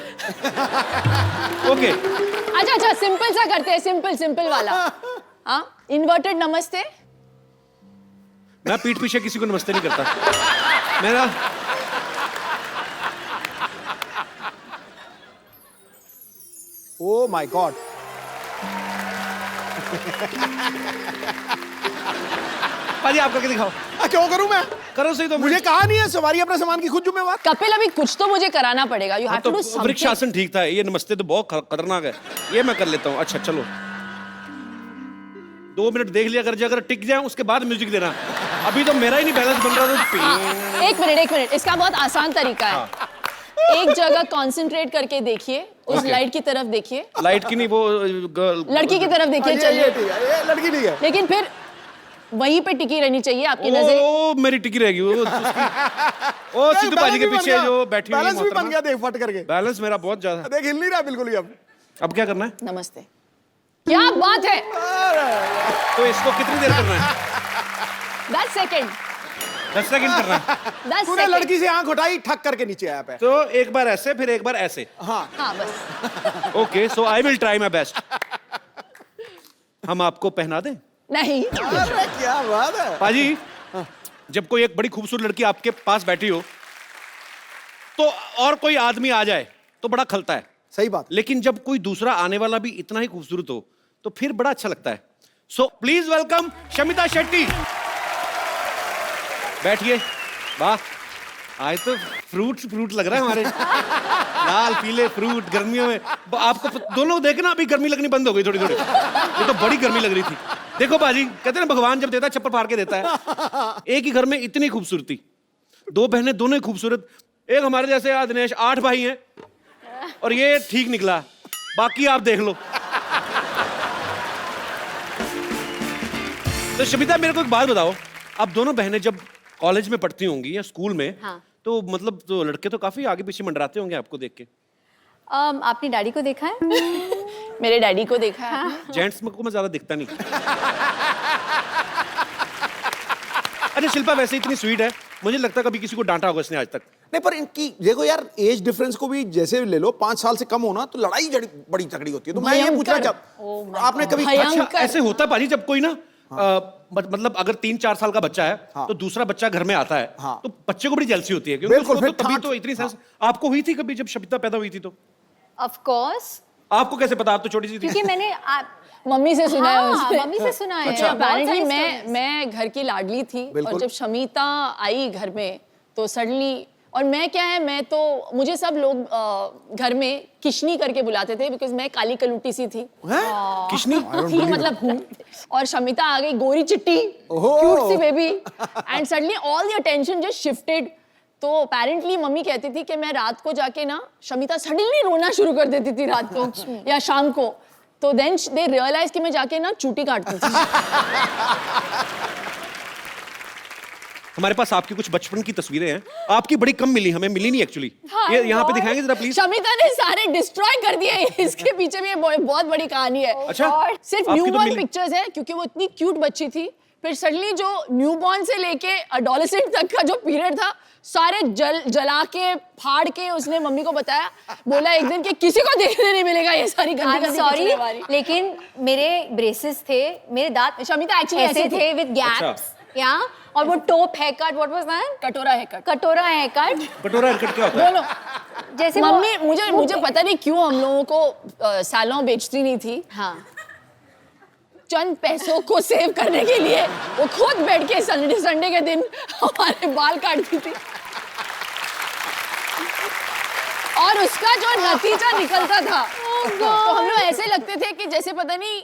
Okay अच्छा अच्छा, सिंपल सा करते हैं, सिंपल सिंपल वाला। हाँ, इन्वर्टेड नमस्ते। मैं पीठ पीछे किसी को नमस्ते नहीं करता। मेरा ओ माय गॉड, पाजी आप करके दिखाओ। क्यों करूं मैं? करो सही तो। मुझे कहा नहीं है सवारी अपने सामान की खुद जिम्मेवार। कपिल, अभी कुछ तो मुझे कराना पड़ेगा। यू हैव टू तो डू समथिंग। वृक्षासन ठीक था, ये नमस्ते तो बहुत खतरनाक है, ये मैं कर लेता हूँ। अच्छा चलो 2 मिनट देख लिया, अगर टिक जाए उसके बाद म्यूजिक देना। अभी तो मेरा ही नहीं बैलेंस बन रहा था। एक मिनट, इसका बहुत आसान तरीका है। एक जगह कंसंट्रेट करके देखिए, उस Okay. लाइट की तरफ देखिए, लाइट की नहीं, वो लड़की की तरफ देखिए। ये चलिए, ठीक है, ये लड़की नहीं है। लेकिन फिर वहीं पे टिकी रहनी चाहिए आपकी नजर। ओ मेरी टिकी रहेगी वो सिद्धू पाजी के पीछे जो बैठी हुई है बैलेंस भी बन मोहतरमा। गया, देख फट करके। बैलेंस मेरा बहुत ज्यादा। देख हिल नहीं रहा बिल्कुल ही अब। क्या करना है? नमस्ते। क्या बात है। तो इसको कितनी देर करना है? 10 सेकंड। 10 सेकंड करना है। 10 तूने सेकंड। लड़की से आंख उठाई, ठक करके नीचे आया पे। तो एक बार ऐसे, फिर एक बार ऐसे। हाँ हाँ बस। Okay so I will try my best. हम आपको पहना दें? नहीं, अरे क्या बात है। पाजी, जब कोई एक बड़ी खूबसूरत लड़की आपके पास बैठी हो तो और कोई आदमी आ जाए तो बड़ा खलता है, सही बात। लेकिन जब कोई दूसरा आने वाला भी इतना ही खूबसूरत हो तो फिर बड़ा अच्छा लगता है। So please welcome Shamita Shetty. बैठिए। वाह, आज तो फ्रूट लग रहा है हमारे। लाल पीले फ्रूट गर्मियों में। आपको दोनों देखे ना, अभी गर्मी लगनी बंद हो गई थोड़ी थोड़ी। ये तो बड़ी गर्मी लग रही थी। देखो बाजी, कहते हैं ना भगवान जब देता है चप्पल फाड़ के देता है। एक ही घर में इतनी खूबसूरती, 2 बहनें दोनों ही खूबसूरत, एक हमारे जैसे दिनेश 8 भाई हैं और ये ठीक निकला, बाकी आप देख लो। तो शमिता मेरे को एक बात बताओ, आप दोनों बहनें जब कॉलेज में पढ़ती होंगी या स्कूल में, हाँ। तो मतलब तो लड़के तो काफी आगे पीछे मंडराते होंगे आपको देख के। आपने डैडी को देखा है? मेरे डैडी को देखा है। जेंट्स में को मैं ज्यादा दिखता नहीं। अच्छा शिल्पा वैसे इतनी स्वीट है, मुझे लगता है कभी किसी को डांटा होगा इसने आज तक। नहीं पर इनकी देखो यार, एज डिफरेंस को भी जैसे ले लो, 5 साल से कम होना तो लड़ाई बड़ी तगड़ी होती है। तो मैं ये पूछना चाहता, आपने कभी अच्छा ऐसे होता है पाजी, जब कोई ना मतलब अगर 3-4 साल का बच्चा है तो दूसरा बच्चा घर में आता है तो बच्चे को बड़ी जेलसी होती है, क्योंकि उसको तो तभी तो इतनी सेंस। आपको हुई थी कभी जब शमिता पैदा हुई थी? तो ऑफ कोर्स। आपको कैसे पता? आप तो छोटी सी थी। क्योंकि मैंने मम्मी से सुना है उसने। मम्मी से सुना है। अच्छा, बहुत apparently सारी मैं घर की लाडली थी और जब शमिता आई घर में तो सडनली, और मैं क्या है, मैं तो मुझे सब लोग घर में किशनी करके बुलाते थे बिकॉज मैं काली कलूटी सी थी। किशनी थी मतलब हूँ। और शमिता आ गई गोरी चिट्टी क्यूट सी baby and suddenly all the attention just shifted. तो अपेरेंटली मम्मी कहती थी कि मैं रात को जाके ना, शमिता सडनली रोना शुरू कर देती थी रात को या शाम को, तो देन दे रियलाइज कि मैं जाके ना चूटी काटती थी। हमारे पास आपकी कुछ बचपन की तस्वीरें हैं, आपकी बड़ी कम मिली, हमें मिली नहीं एक्चुअली। ये यहाँ पे दिखाएंगे जरा प्लीज। शमिता ने सारे डिस्ट्रॉय कर दिए, इसके पीछे भी बहुत बड़ी कहानी है। अच्छा, सिर्फ आपकी तो न्यूबॉर्न मिली। पिक्चर्स है क्योंकि वो इतनी क्यूट बच्ची थी। फिर सडनली जो न्यूबॉर्न से लेके एडोलेसेंट तक का जो पीरियड था, सारे जला के फाड़ के उसने मम्मी को बताया, बोला एक दिन कि किसी को देखने नहीं मिलेगा ये सारी गंदी सॉरी, लेकिन मेरे ब्रेसेस थे, मेरे दांत शमिता एक्चुअली ऐसे थे विद गैप्स या, और वो top hair cut, what was that? कटोरा है कट। कटोरा हेयर कट। कटोरा हेयर कट क्या होता है? बोलो। जैसे मम्मी मुझे पता नहीं क्यों हम लोगों को सैलून बेचती नहीं थी। हाँ, चंद पैसों को सेव करने के लिए वो खुद बैठ के संडे के दिन हमारे बाल काटती थी और उसका जो नतीजा निकलता था तो हम लोग ऐसे लगते थे कि जैसे पता नहीं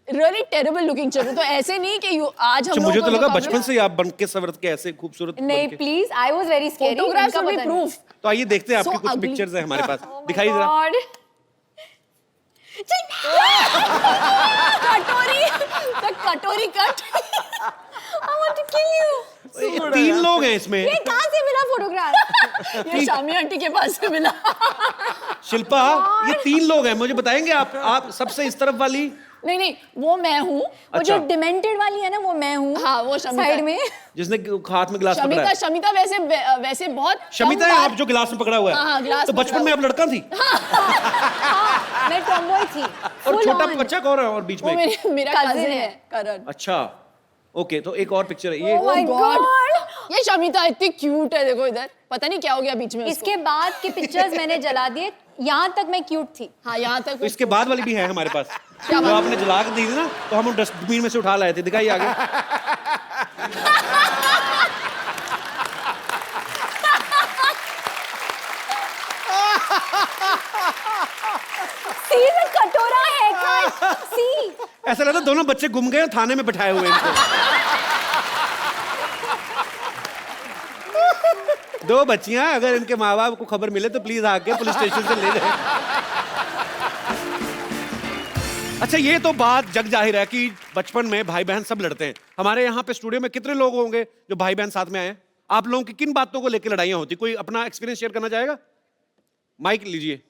रियली टेरेबल लुकिंग चल रहे। तो ऐसे नहीं कि आज हम मुझे लोगों तो को लगा जो बचपन से ही आप बन के सवर के ऐसे खूबसूरत नहीं बन के। Please, I was very scary. Photographs will be proof. तो आइए देखते हैं आपकी So कुछ ugly. पिक्चर्स है हमारे पास, दिखाइए जरा। कटोरी the कटोरी cut. I want to kill you. ये 3 लोग हैं इसमें। ये कहाँ से मिला फोटोग्राफ? ये शामी आंटी के पास से मिला। शिल्पा ये 3 लोग हैं, मुझे बताएंगे आप सबसे इस तरफ वाली? नहीं वो मैं हूँ। वो जो डिमेंटेड वाली है ना, वो मैं हूँ। हाँ वो शमिता साइड में। जिसने हाथ में गिलास पकड़ा शमिता है। शमिता वैसे बहुत शमिता है आप जो गिलास में पकड़ा हुआ है। हाँ, गिलास तो में बचपन पकड़ा में आप लड़का थी? मैं टॉमबॉय थी। और Full छोटा on. बच्चा कौन है और बीच वो में? मेरा Cousin कजिन है। है करण। अच्छा ओके, तो एक और पिक्चर है ये। Oh my God. ये शमिता इतनी क्यूट है, देखो इधर, पता नहीं क्या हो गया बीच में उसको। इसके बाद के पिक्चर्स मैंने जला दिए, यहाँ तक मैं क्यूट थी। हाँ यहाँ तक तो इसके बाद वाली भी है हमारे पास। क्या जो बात? आपने जला के दी थी ना, तो हम डस्टबिन में से उठा लाए थे, दिखाइए आगे। See the कटोरा haircut. See. ऐसा लगता है दोनों बच्चे गुम गए और थाने में बिठाए हुए हैं इनको। दो बच्चियां, अगर इनके माँ बाप को खबर मिले तो प्लीज आके पुलिस स्टेशन से ले जाए। अच्छा ये तो बात जग जाहिर है कि बचपन में भाई बहन सब लड़ते हैं। हमारे यहाँ पे स्टूडियो में कितने लोग होंगे जो भाई बहन साथ में आए हैं? आप लोगों की किन बातों को लेकर लड़ाइयाँ होती? कोई अपना एक्सपीरियंस शेयर करना चाहेगा? माइक लीजिए।